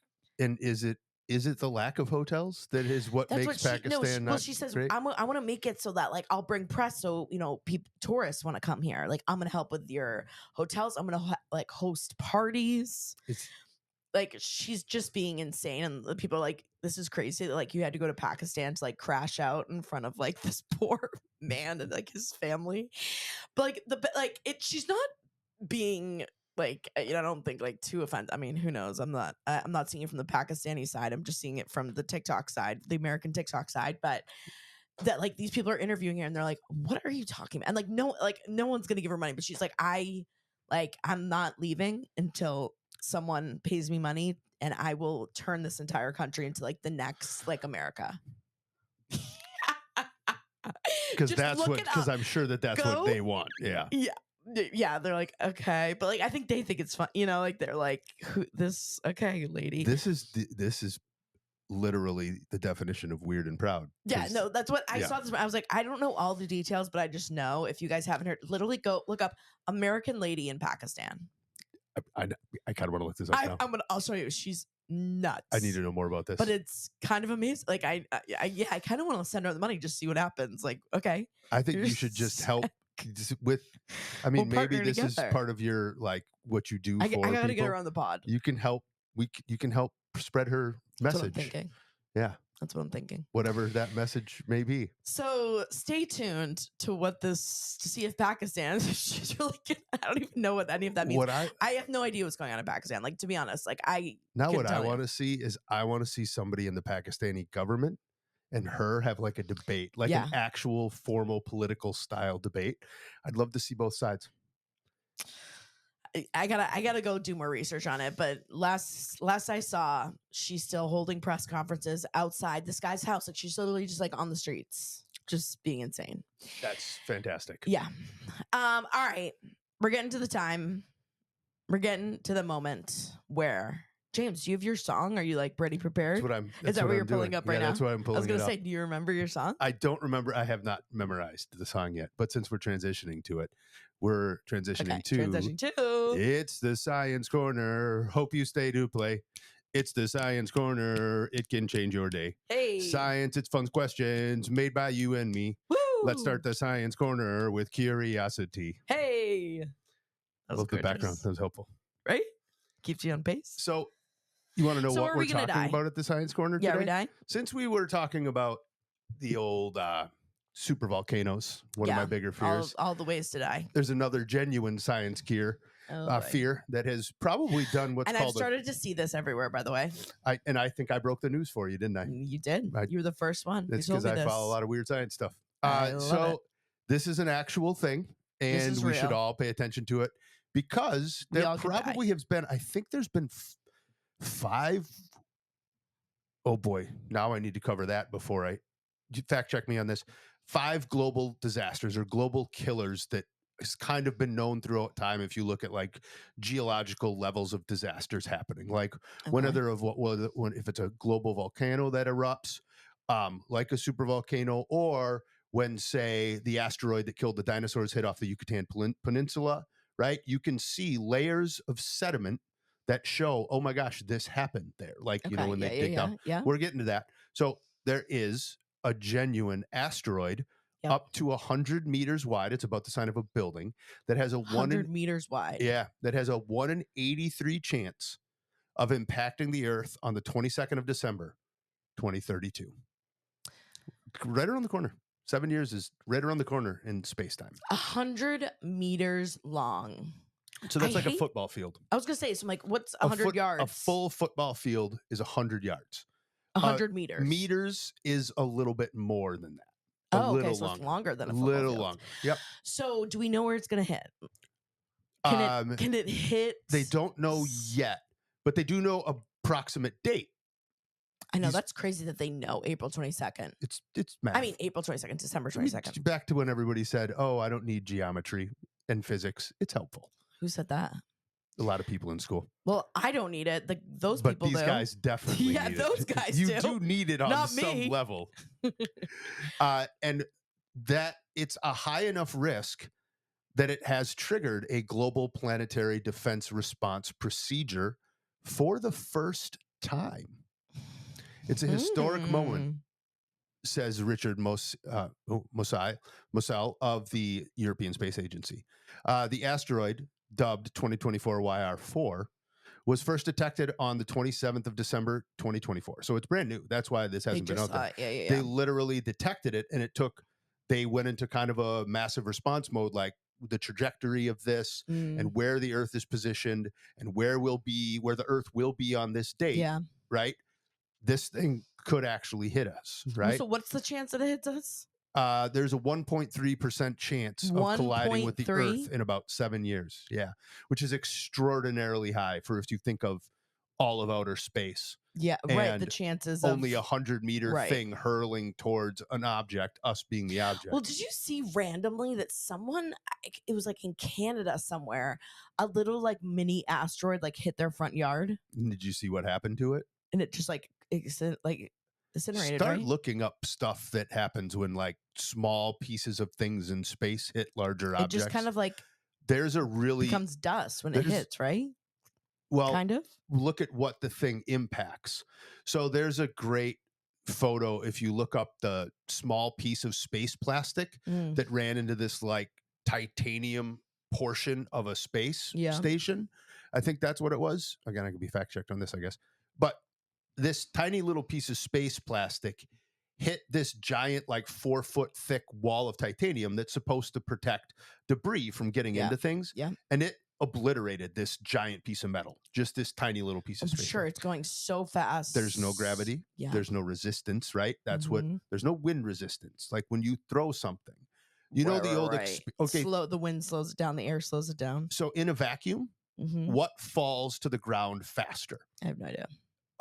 and is it the lack of hotels that is what makes Pakistan not she says, great? I want to make it so that like I'll bring press, so you know tourists want to come here. Like I'm gonna help with your hotels. I'm gonna like host parties. Like she's just being insane, and the people are like, this is crazy. Like you had to go to Pakistan to like crash out in front of like this poor man and like his family. But like she's not being like, you know, I don't think like too offensive. I mean, who knows? I'm not seeing it from the Pakistani side. I'm just seeing it from the TikTok side, the American TikTok side. But that like these people are interviewing her and they're like, what are you talking about? And like no one's gonna give her money. But she's like, I'm not leaving until someone pays me money, and I will turn this entire country into like the next like America. Because I'm sure that's what they want. Yeah, they're like, okay, but like I think they think it's fun, you know, like they're like, okay, lady. This is literally the definition of weird and proud. Yeah, no, that's what I saw this. I was like, I don't know all the details, but I just know, if you guys haven't heard, literally go look up American lady in Pakistan. I kind of want to look this up now. I'll show you. She's nuts. I need to know more about this. But it's kind of amazing. Like I kind of want to send her the money, just see what happens. Like, okay. I think you should just help with, I mean, maybe this is part of your, like, what you do for people. I gotta get her on the pod. You can help. You can help spread her message. That's what I'm thinking. Yeah. That's what I'm thinking. Whatever that message may be. So stay tuned to see if Pakistan, she's really good. I don't even know what any of that means. I have no idea what's going on in Pakistan. Like, to be honest, like what I want to see is I want to see somebody in the Pakistani government and her have like a debate, like an actual formal political style debate. I'd love to see both sides. I gotta go do more research on it. But last I saw, she's still holding press conferences outside this guy's house. Like she's literally just like on the streets, just being insane. That's fantastic. Yeah. All right. We're getting to the time. We're getting to the moment where, James, do you have your song? Are you like ready, prepared? Is that what you're pulling up right now? That's what I'm pulling up. I was gonna say, do you remember your song? I don't remember. I have not memorized the song yet. But since we're transitioning to it, we're transitioning to It's the Science Corner. Hope you stay to play. It's the Science Corner. It can change your day. Hey. Science, it's fun questions made by you and me. Woo. Let's start the Science Corner with curiosity. Hey. I love the background. That was helpful. Right? Keeps you on pace. So you want to know what we're talking about at the Science Corner today? Yeah, we die. Since we were talking about the old super volcanoes, one of my bigger fears. All the ways to die. There's another genuine science fear that has probably done what's called. And I've started to see this everywhere, by the way. I think I broke the news for you, didn't I? You did. You were the first one. That's because I follow a lot of weird science stuff. This is an actual thing, and we should all pay attention to it, because there probably has been, I think there's been 5. Oh boy, now I need to cover that before I fact check me on this. 5 global disasters or global killers that has kind of been known throughout time. If you look at like geological levels of disasters happening, like whether if it's a global volcano that erupts, like a super volcano, or when, say, the asteroid that killed the dinosaurs hit off the Yucatan Peninsula, right? You can see layers of sediment that show, oh my gosh, this happened there. Like, you know, when they dig down. Yeah. We're getting to that. So there is a genuine asteroid up to 100 meters wide. It's about the size of a building that has a 100 meters wide. Yeah, that has a 1 in 83 chance of impacting the Earth on the 22nd of December, 2032. Right around the corner. 7 years is right around the corner in space-time. 100 meters long. So that's a football field. I was going to say, so I'm like, what's 100 yards? A full football field is 100 yards. 100 meters. Meters is a little bit more than that. Okay, so it's longer than a football field. Longer. Yep. So do we know where it's going to hit? Can it hit? They don't know yet, but they do know approximate date. I know, that's crazy that they know April 22nd. It's math. I mean, April 22nd, December 22nd. Back to when everybody said, oh, I don't need geometry and physics. It's helpful. Who said that? A lot of people in school. Well, I don't need it. Those but people do. These guys definitely need it. Yeah, those guys You do need it on Not some me. level. And that it's a high enough risk that it has triggered a global planetary defense response procedure for the first time. It's a historic moment, says Richard Mosel of the European Space Agency. The asteroid, dubbed 2024 YR4, was first detected on the 27th of December, 2024. So it's brand new. That's why this hasn't been out there. They literally detected it, and they went into kind of a massive response mode, like the trajectory of this and where the Earth is positioned and where the Earth will be on this date. Yeah. Right? This thing could actually hit us, right? So what's the chance that it hits us? There's a 1.3% chance of colliding with the Earth in about 7 years. Yeah, which is extraordinarily high for if you think of all of outer space. Yeah, right. The chances only 100-meter thing hurling towards an object, us being the object. Well, did you see randomly that someone, it was like in Canada somewhere, a little like mini asteroid like hit their front yard? Did you see what happened to it? And it just incinerated. Start looking up stuff that happens when like small pieces of things in space hit larger objects. It just kind of like becomes dust when it hits, right? Well, kind of. Look at what the thing impacts. So there's a great photo if you look up the small piece of space plastic that ran into this like titanium portion of a space station. I think that's what it was. Again, I could be fact checked on this, I guess. But this tiny little piece of space plastic hit this giant, like 4-foot thick wall of titanium that's supposed to protect debris from getting into things. Yeah. And it obliterated this giant piece of metal, just this tiny little piece of space. I'm sure it's going so fast. There's no gravity. Yeah. There's no resistance, right? That's there's no wind resistance. Like when you throw something, know, the old, the wind slows it down. The air slows it down. So in a vacuum, what falls to the ground faster? I have no idea.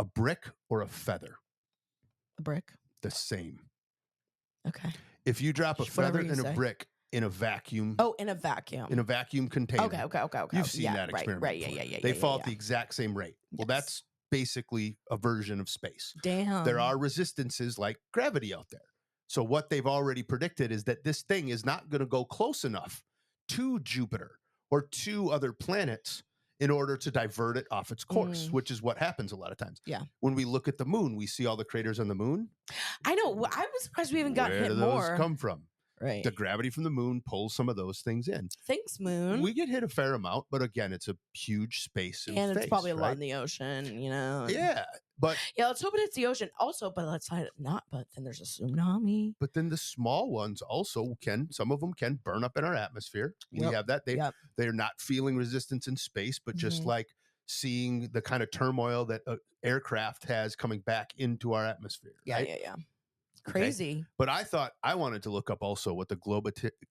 A brick or a feather? A brick. The same. Okay. If you drop a feather and a brick in a vacuum. Oh, in a vacuum. In a vacuum container. Okay. You've seen that experiment. Right. Yeah. They fall at the exact same rate. Well, that's basically a version of space. Damn. There are resistances like gravity out there. So what they've already predicted is that this thing is not going to go close enough to Jupiter or to other planets in order to divert it off its course, which is what happens a lot of times. Yeah. When we look at the moon, we see all the craters on the moon. I know. I was surprised we haven't gotten hit more. Where do those come from? Right. The gravity from the moon pulls some of those things in. Thanks, moon. We get hit a fair amount, but again, it's a huge space. And it's probably a lot in the ocean, you know? Yeah. But let's hope it hits the ocean. Also, but let's not. But then there's a tsunami. But then the small ones also some of them can burn up in our atmosphere. We have that. They're not feeling resistance in space, but just like seeing the kind of turmoil that aircraft has coming back into our atmosphere. Yeah. Crazy. Okay? But I wanted to look up also what the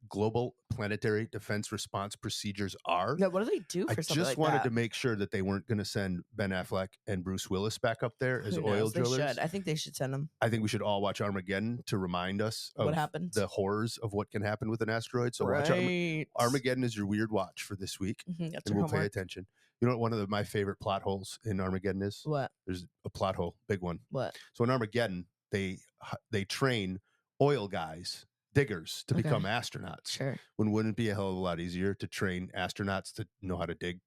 global planetary defense response procedures are. Yeah, what do they do for something like that? I just wanted to make sure that they weren't going to send Ben Affleck and Bruce Willis back up there as oil drillers. They should. I think they should send them. I think we should all watch Armageddon to remind us of what happened, the horrors of what can happen with an asteroid. So watch Armageddon is your weird watch for this week, and we'll pay attention. You know what one of my favorite plot holes in Armageddon is? What? There's a plot hole, big one. What? So in Armageddon, they train oil guys, diggers, to become astronauts. Sure. When wouldn't it be a hell of a lot easier to train astronauts to know how to dig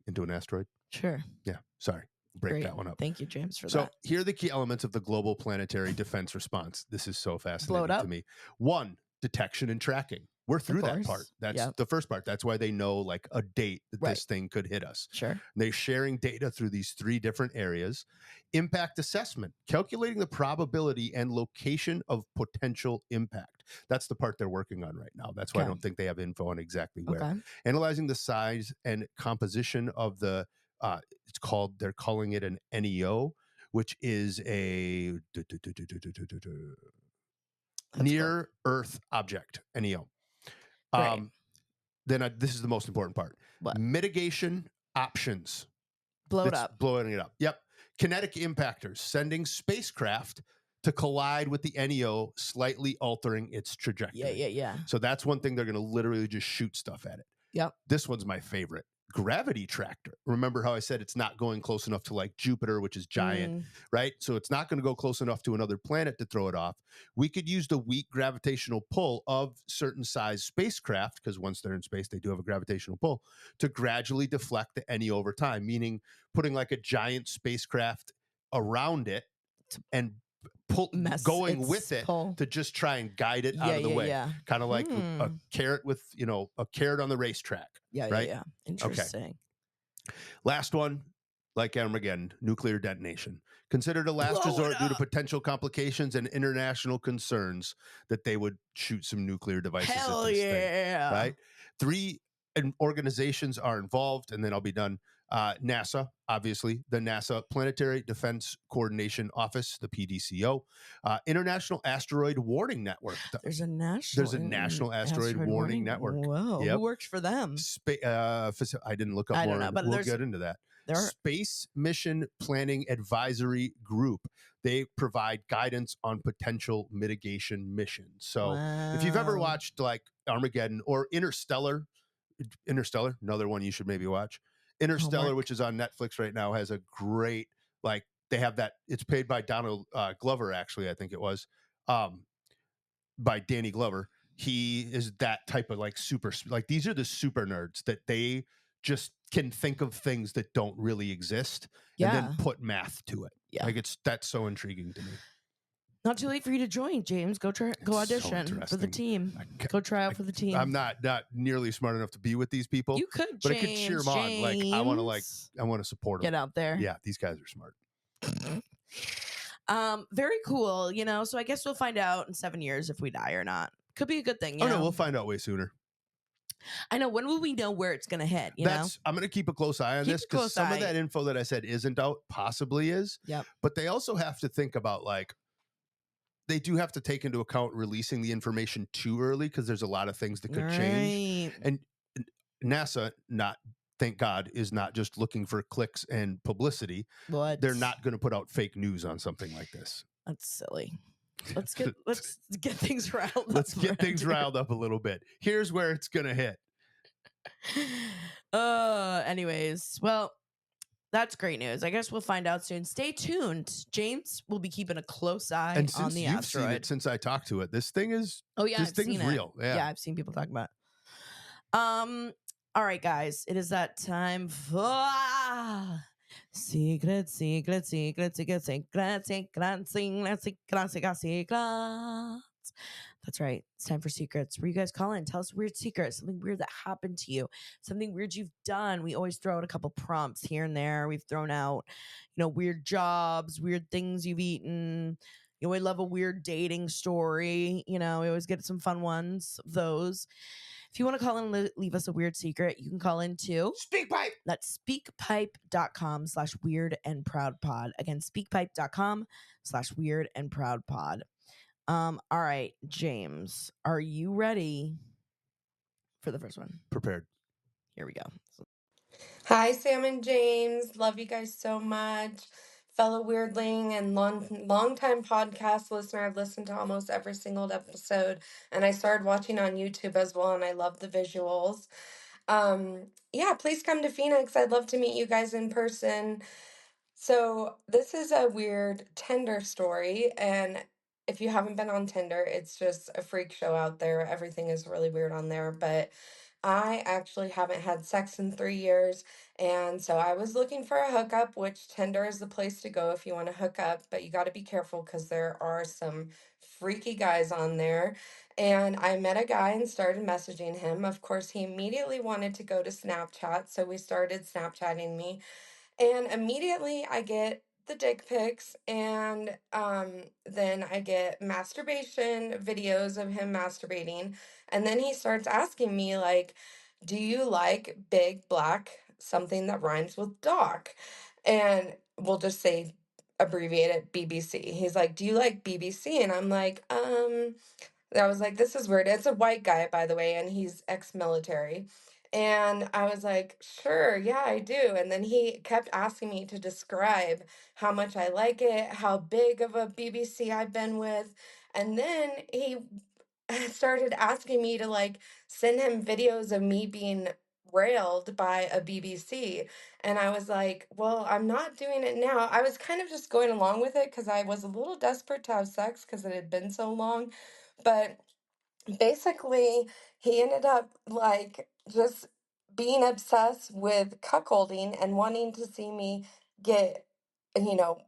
into an asteroid? Sure. Yeah. Sorry. Break that one up. Thank you, James, for that. So here are the key elements of the global planetary defense response. This is so fascinating to me. 1, detection and tracking. We're through that part. That's the first part. That's why they know like a date that this thing could hit us. Sure. They're sharing data through these 3 different areas. Impact assessment, calculating the probability and location of potential impact. That's the part they're working on right now. That's why I don't think they have info on exactly where. Okay. Analyzing the size and composition of the, they're calling it an NEO, which is a near Earth object, NEO. Then this is the most important part. What? Mitigation options. Blowing it up. Yep. Kinetic impactors, sending spacecraft to collide with the NEO, slightly altering its trajectory. Yeah. So that's one thing, they're going to literally just shoot stuff at it. Yep. This one's my favorite. Gravity tractor. Remember how I said it's not going close enough to like Jupiter, which is giant, right? So it's not going to go close enough to another planet to throw it off. We could use the weak gravitational pull of certain size spacecraft, because once they're in space, they do have a gravitational pull, to gradually deflect the NEO over time, meaning putting like a giant spacecraft around it and going with it to just try and guide it out of the way. Kind of like a carrot with, a carrot on the racetrack. Yeah. Interesting. Okay. Last one, like Armageddon, nuclear detonation. Considered a last resort due to potential complications and international concerns that they would shoot some nuclear devices at this thing. Right? 3 organizations are involved, and then I'll be done. NASA, obviously, the NASA Planetary Defense Coordination Office, the PDCO, International Asteroid Warning Network. There's a national asteroid warning network. Whoa, who works for them? I didn't look up more. Don't know, but we'll get into that. Space Mission Planning Advisory Group. They provide guidance on potential mitigation missions. So if you've ever watched like Armageddon or Interstellar, another one you should maybe watch. Interstellar, which is on Netflix right now, has a great, like, they have that, it's paid by Donald Glover, actually, I think it was, by Danny Glover. He is that type of like super, like these are the super nerds that they just can think of things that don't really exist and then put math to it. Like that's so intriguing to me. Not too late for you to join, James. Go audition for the team. Go try out for the team. I'm not nearly smart enough to be with these people. You could, but I could cheer them on. Like I want to support them. Get out there. Yeah, these guys are smart. Very cool. So I guess we'll find out in 7 years if we die or not. Could be a good thing. No, we'll find out way sooner. I know. When will we know where it's going to hit? I'm going to keep a close eye on this, because some of that info that I said isn't out possibly is. Yep. But they also have to think about like, they do have to take into account releasing the information too early, because there's a lot of things that could change. And NASA, thank God, is not just looking for clicks and publicity. They're not going to put out fake news on something like this. That's silly. Let's get things riled up. Let's get things riled up a little bit. Here's where it's going to hit. Anyways, well, that's great news. I guess we'll find out soon. Stay tuned. James will be keeping a close eye on the asteroid. Seen it since I talked to it. This thing is I've seen real. Yeah, I've seen people talk about it. All right, guys. It is that time for secret. That's right. It's time for secrets. Where you guys call in, tell us a weird secret, something weird that happened to you, something weird you've done. We always throw out a couple prompts here and there. We've thrown out, weird jobs, weird things you've eaten. We love a weird dating story. We always get some fun ones of those. If you want to call in and leave us a weird secret, you can call in to SpeakPipe. That's speakpipe.com/weirdandproudpod. Again, speakpipe.com/weirdandproudpod. All right, James, are you ready for the first one? Prepared. Here we go. Hi, Sam and James. Love you guys so much. Fellow weirdling and long-time podcast listener. I've listened to almost every single episode, and I started watching on YouTube as well, and I love the visuals. Please come to Phoenix. I'd love to meet you guys in person. So this is a weird Tinder story, and if you haven't been on Tinder, it's just a freak show out there. Everything is really weird on there, but I actually haven't had sex in 3 years, and so I was looking for a hookup, which Tinder is the place to go if you want to hook up, but you got to be careful because there are some freaky guys on there. And I met a guy and started messaging him. Of course, he immediately wanted to go to Snapchat, so we started Snapchatting me. And immediately I get the dick pics, and then I get masturbation videos of him masturbating. And then he starts asking me, like, do you like big black, something that rhymes with doc? And we'll just say, abbreviate it, BBC. He's like, do you like BBC? And I'm like, I was like, this is weird. It's a white guy, by the way, and he's ex-military. And I was like, sure, yeah, I do. And then he kept asking me to describe how much I like it, how big of a BBC I've been with. And then he started asking me to like send him videos of me being railed by a BBC. And I was like, well, I'm not doing it now. I was kind of just going along with it because I was a little desperate to have sex because it had been so long. But basically, he ended up like just being obsessed with cuckolding and wanting to see me get, you know,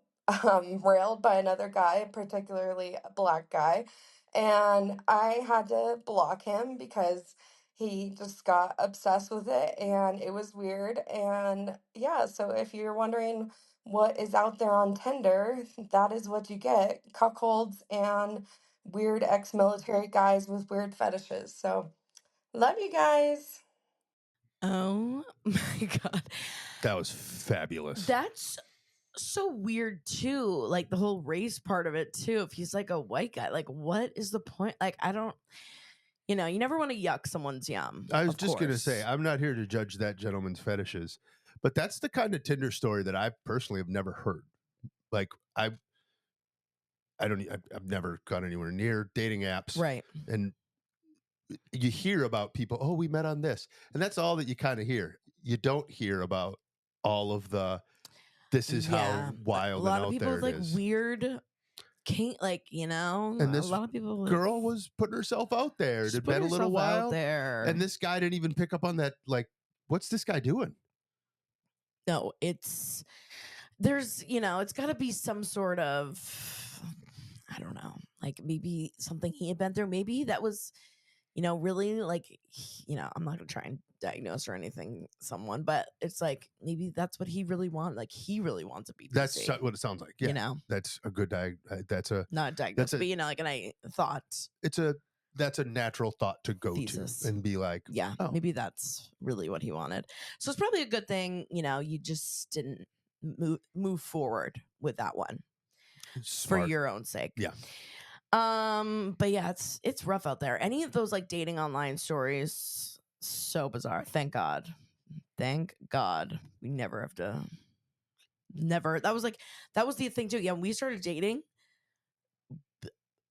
railed by another guy, particularly a black guy. And I had to block him because he just got obsessed with it and it was weird. And yeah, so if you're wondering what is out there on Tinder, that is what you get, cuckolds and weird ex-military guys with weird fetishes. So, love you guys. Oh my God. That was fabulous. That's so weird too. Like the whole race part of it too. If he's like a white guy, like what is the point? Like I don't, you never want to yuck someone's yum. I was just going to say, I'm not here to judge that gentleman's fetishes, but that's the kind of Tinder story that I personally have never heard. Like I've never gone anywhere near dating apps. Right. And you hear about people, oh, we met on this. And that's all that you kind of hear. You don't hear about all of the, this is how wild and out there it is. A lot of people with like weird, and this a lot of people girl was putting herself out there. It had been a little while. And this guy didn't even pick up on that. Like, what's this guy doing? No, it's got to be some sort of, I don't know, like maybe something he had been through. Maybe that was, really like, I'm not gonna try and diagnose or anything someone, but it's like maybe that's what he really wants. Like he really wants a BBC. That's what it sounds like. Yeah, that's a good that's a not a diagnosis, but like, and I thought that's a natural thought to go thesis. To and be like, yeah, maybe that's really what he wanted. So it's probably a good thing, you just didn't move forward with that one. Smart. For your own sake. Yeah. But yeah, it's rough out there. Any of those like dating online stories, so bizarre. Thank God we never have to. Never. That was the thing too. Yeah, when we started dating,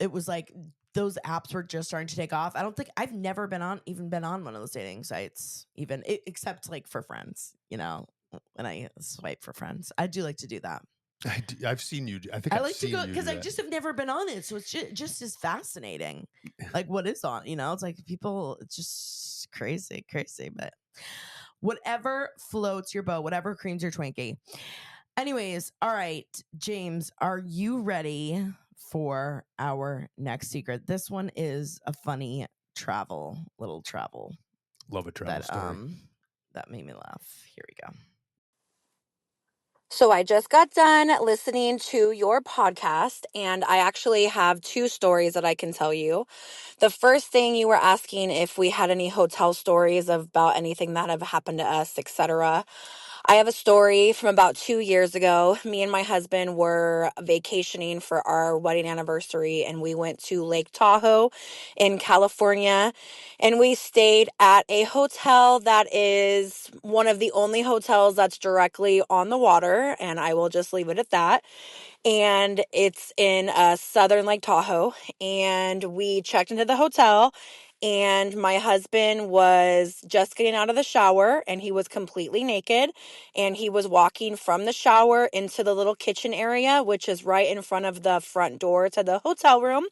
it was like those apps were just starting to take off. I don't think I've never been on one of those dating sites, except like for friends. When I swipe for friends, I do like to do that. I've seen you. I think I like to go because I just have never been on it, so it's just as fascinating. Like what is on? It's like people. It's just crazy. But whatever floats your boat, whatever creams your Twinkie. Anyways, all right, James, are you ready for our next secret? This one is a funny little travel. Love a travel story. That made me laugh. Here we go. So I just got done listening to your podcast, and I actually have two stories that I can tell you. The first thing, you were asking if we had any hotel stories about anything that have happened to us, etc. I have a story from about 2 years ago. Me and my husband were vacationing for our wedding anniversary, and we went to Lake Tahoe in California, and we stayed at a hotel that is one of the only hotels that's directly on the water, and I will just leave it at that. And it's in southern Lake Tahoe, and we checked into the hotel, and my husband was just getting out of the shower, and he was completely naked, and he was walking from the shower into the little kitchen area, which is right in front of the front door to the hotel room.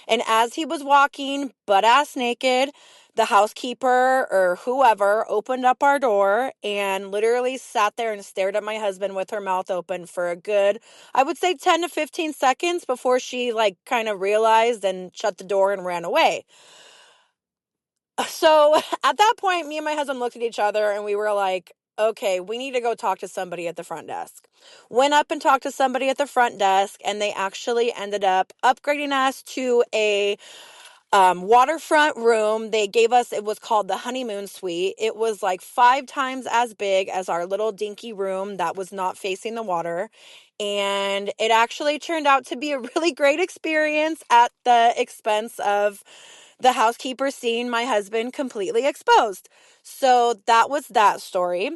And as he was walking butt-ass naked, the housekeeper or whoever opened up our door and literally sat there and stared at my husband with her mouth open for a good, I would say 10 to 15 seconds before she like kind of realized and shut the door and ran away. So at that point, me and my husband looked at each other and we were like, okay, we need to go talk to somebody at the front desk. Went up and talked to somebody at the front desk, and they actually ended up upgrading us to a waterfront room. They gave us, it was called the honeymoon suite. It was like 5 times as big as our little dinky room that was not facing the water. And it actually turned out to be a really great experience at the expense of the housekeeper seeing my husband completely exposed. So that was that story.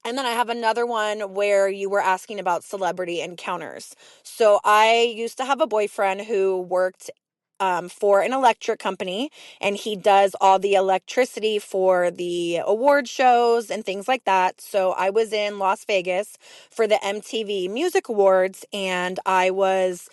And then I have another one where you were asking about celebrity encounters. So I used to have a boyfriend who worked for an electric company, and he does all the electricity for the award shows and things like that. So I was in Las Vegas for the MTV Music Awards, and I was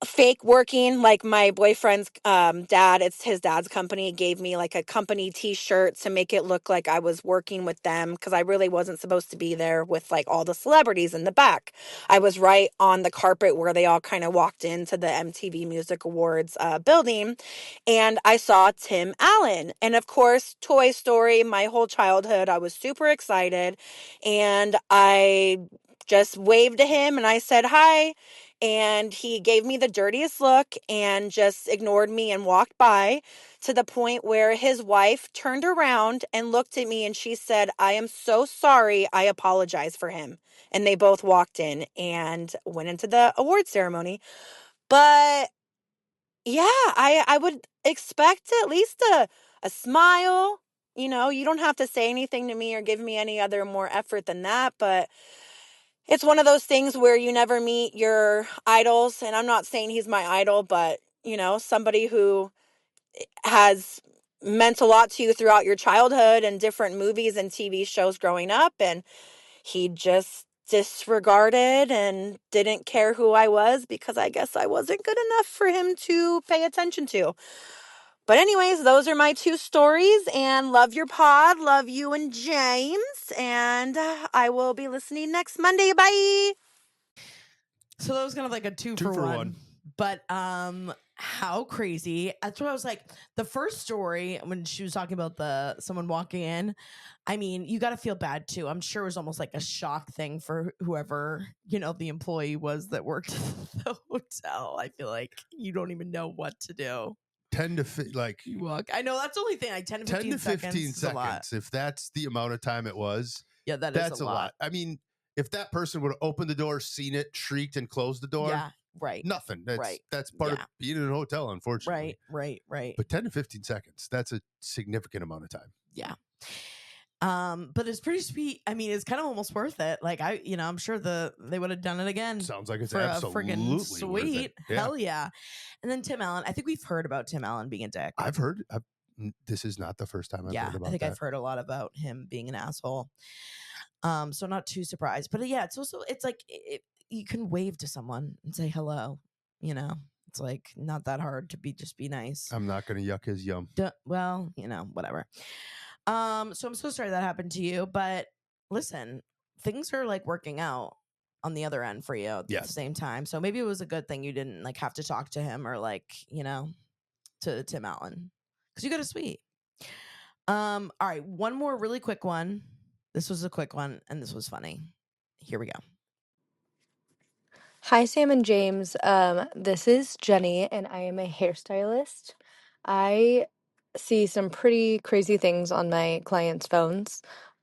fake working. Like my boyfriend's dad, it's his dad's company, gave me like a company t-shirt to make it look like I was working with them, because I really wasn't supposed to be there with like all the celebrities in the back. I was right on the carpet where they all kind of walked into the MTV Music Awards building, and I saw Tim Allen. And of course, Toy Story, my whole childhood, I was super excited, and I just waved to him and I said hi. And he gave me the dirtiest look and just ignored me and walked by, to the point where his wife turned around and looked at me and she said, "I am so sorry. I apologize for him." And they both walked in and went into the award ceremony. But yeah, I would expect at least a smile. You know, you don't have to say anything to me or give me any other more effort than that, but it's one of those things where you never meet your idols. And I'm not saying he's my idol, but, you know, somebody who has meant a lot to you throughout your childhood and different movies and TV shows growing up. And he just disregarded and didn't care who I was, because I guess I wasn't good enough for him to pay attention to. But anyways, those are my 2 stories, and love your pod. Love you and James. And I will be listening next Monday. Bye. So that was kind of like a two for one. But how crazy. That's what I was like. The first story, when she was talking about someone walking in, I mean, you got to feel bad too. I'm sure it was almost like a shock thing for whoever, you know, the employee was that worked at the hotel. I feel like you don't even know what to do. 10 to like you walk. I know that's the only thing. Like 10 to 15 seconds. A lot. If that's the amount of time it was, yeah, that's a lot. I mean, if that person would have opened the door, seen it, shrieked, and closed the door, yeah, right, nothing. That's part of being in a hotel, unfortunately. Right. But 10 to 15 seconds, that's a significant amount of time. Yeah. But it's pretty sweet. I mean, it's kind of almost worth it. Like I'm sure they would have done it again. Sounds like it's for absolutely friggin' sweet. Yeah. Hell yeah. And then Tim Allen. I think we've heard about Tim Allen being a dick. I've heard. This is not the first time I've heard about that. I think I've heard a lot about him being an asshole. So not too surprised. But yeah, it's like you can wave to someone and say hello. You know, it's like not that hard to just be nice. I'm not going to yuck his yum. Well, you know, whatever. So I'm so sorry that happened to you, but listen, things are like working out on the other end for you at the same time. So maybe it was a good thing you didn't like have to talk to him or like, you know, to Tim Allen, because you got a suite. All right, one more really quick one. This was a quick one and this was funny. Here we go. Hi, Sam and James. This is Jenny, and I am a hairstylist. I see some pretty crazy things on my clients' phones,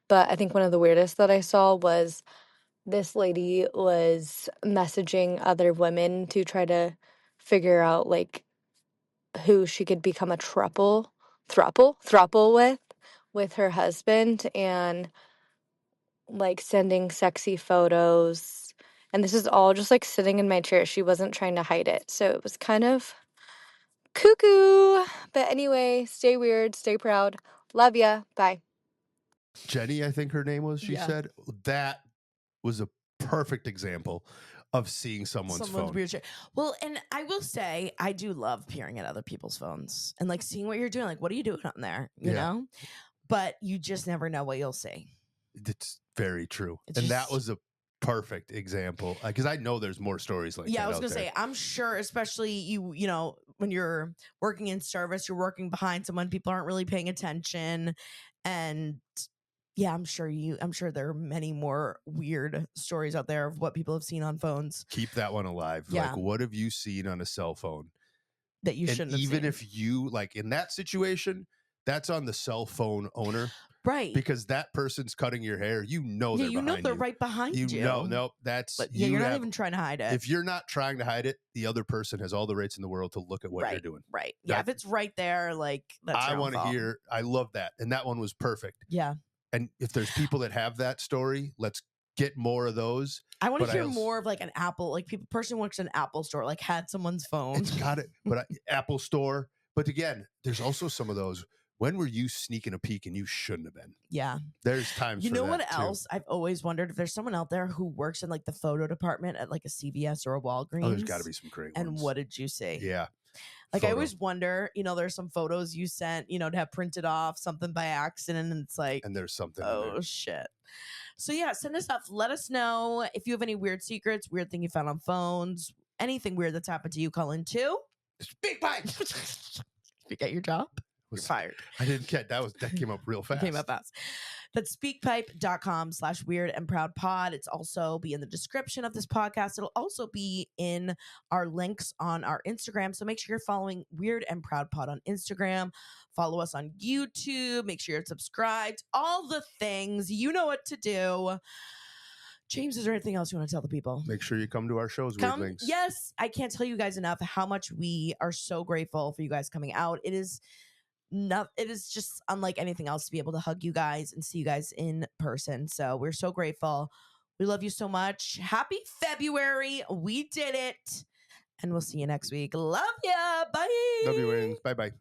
but I think one of the weirdest that I saw was this lady was messaging other women to try to figure out like who she could become a throuple with her husband, and like sending sexy photos. And this is all just like sitting in my chair. She wasn't trying to hide it. So it was kind of cuckoo. But anyway, stay weird, stay proud. Love ya. Bye. Jenny, I think her name was, she said. That was a perfect example of seeing someone's phone. Weird shit. Well, and I will say, I do love peering at other people's phones and like seeing what you're doing. Like, what are you doing on there? You know? But you just never know what you'll see. It's very true. And that was a perfect example because I know there's more stories like that. Yeah, I was gonna say, I'm sure, especially you know, when you're working in service, you're working behind someone, people aren't really paying attention. And yeah, I'm sure there are many more weird stories out there of what people have seen on phones. Keep that one alive. Yeah. Like, what have you seen on a cell phone that you shouldn't have even seen? If you, like, in that situation, that's on the cell phone owner. Right. Because that person's cutting your hair. You know they're behind you. They're right behind you. No, that's... But you're not even trying to hide it. If you're not trying to hide it, the other person has all the rights in the world to look at what you're doing. Right. Yeah, if it's right there, like, that's I want to hear... I love that. And that one was perfect. Yeah. And if there's people that have that story, let's get more of those. I want to hear more of like an Apple, like person works in an Apple store, like had someone's phone. It's got it. But Apple store. But again, there's also some of those. When were you sneaking a peek and you shouldn't have been? Yeah. There's times for that. You know what else? I've always wondered if there's someone out there who works in like the photo department at like a CVS or a Walgreens. Oh, there's got to be some great ones. And what did you see? Yeah. Like, I always wonder, you know, there's some photos you sent, you know, to have printed off something by accident, and it's like, and there's something. Oh, shit. So yeah, send us stuff. Let us know if you have any weird secrets, weird thing you found on phones, anything weird that's happened to you. Call in to Speak Pipe. You get your job. You're fired. I didn't get that. Came up real fast. Came up fast. That's speakpipe.com/weirdandproudpod. It's also be in the description of this podcast. It'll also be in our links on our Instagram. So make sure you're following Weird and Proud Pod on Instagram. Follow us on YouTube. Make sure you're subscribed. All the things. You know what to do. James, is there anything else you want to tell the people? Make sure you come to our shows, Weirdlings. Yes. I can't tell you guys enough how much we are so grateful for you guys coming out. It is just unlike anything else to be able to hug you guys and see you guys in person. So we're so grateful. We love you so much. Happy February. We did it. And we'll see you next week. Love ya. Bye. Love you, Wings. Bye-bye.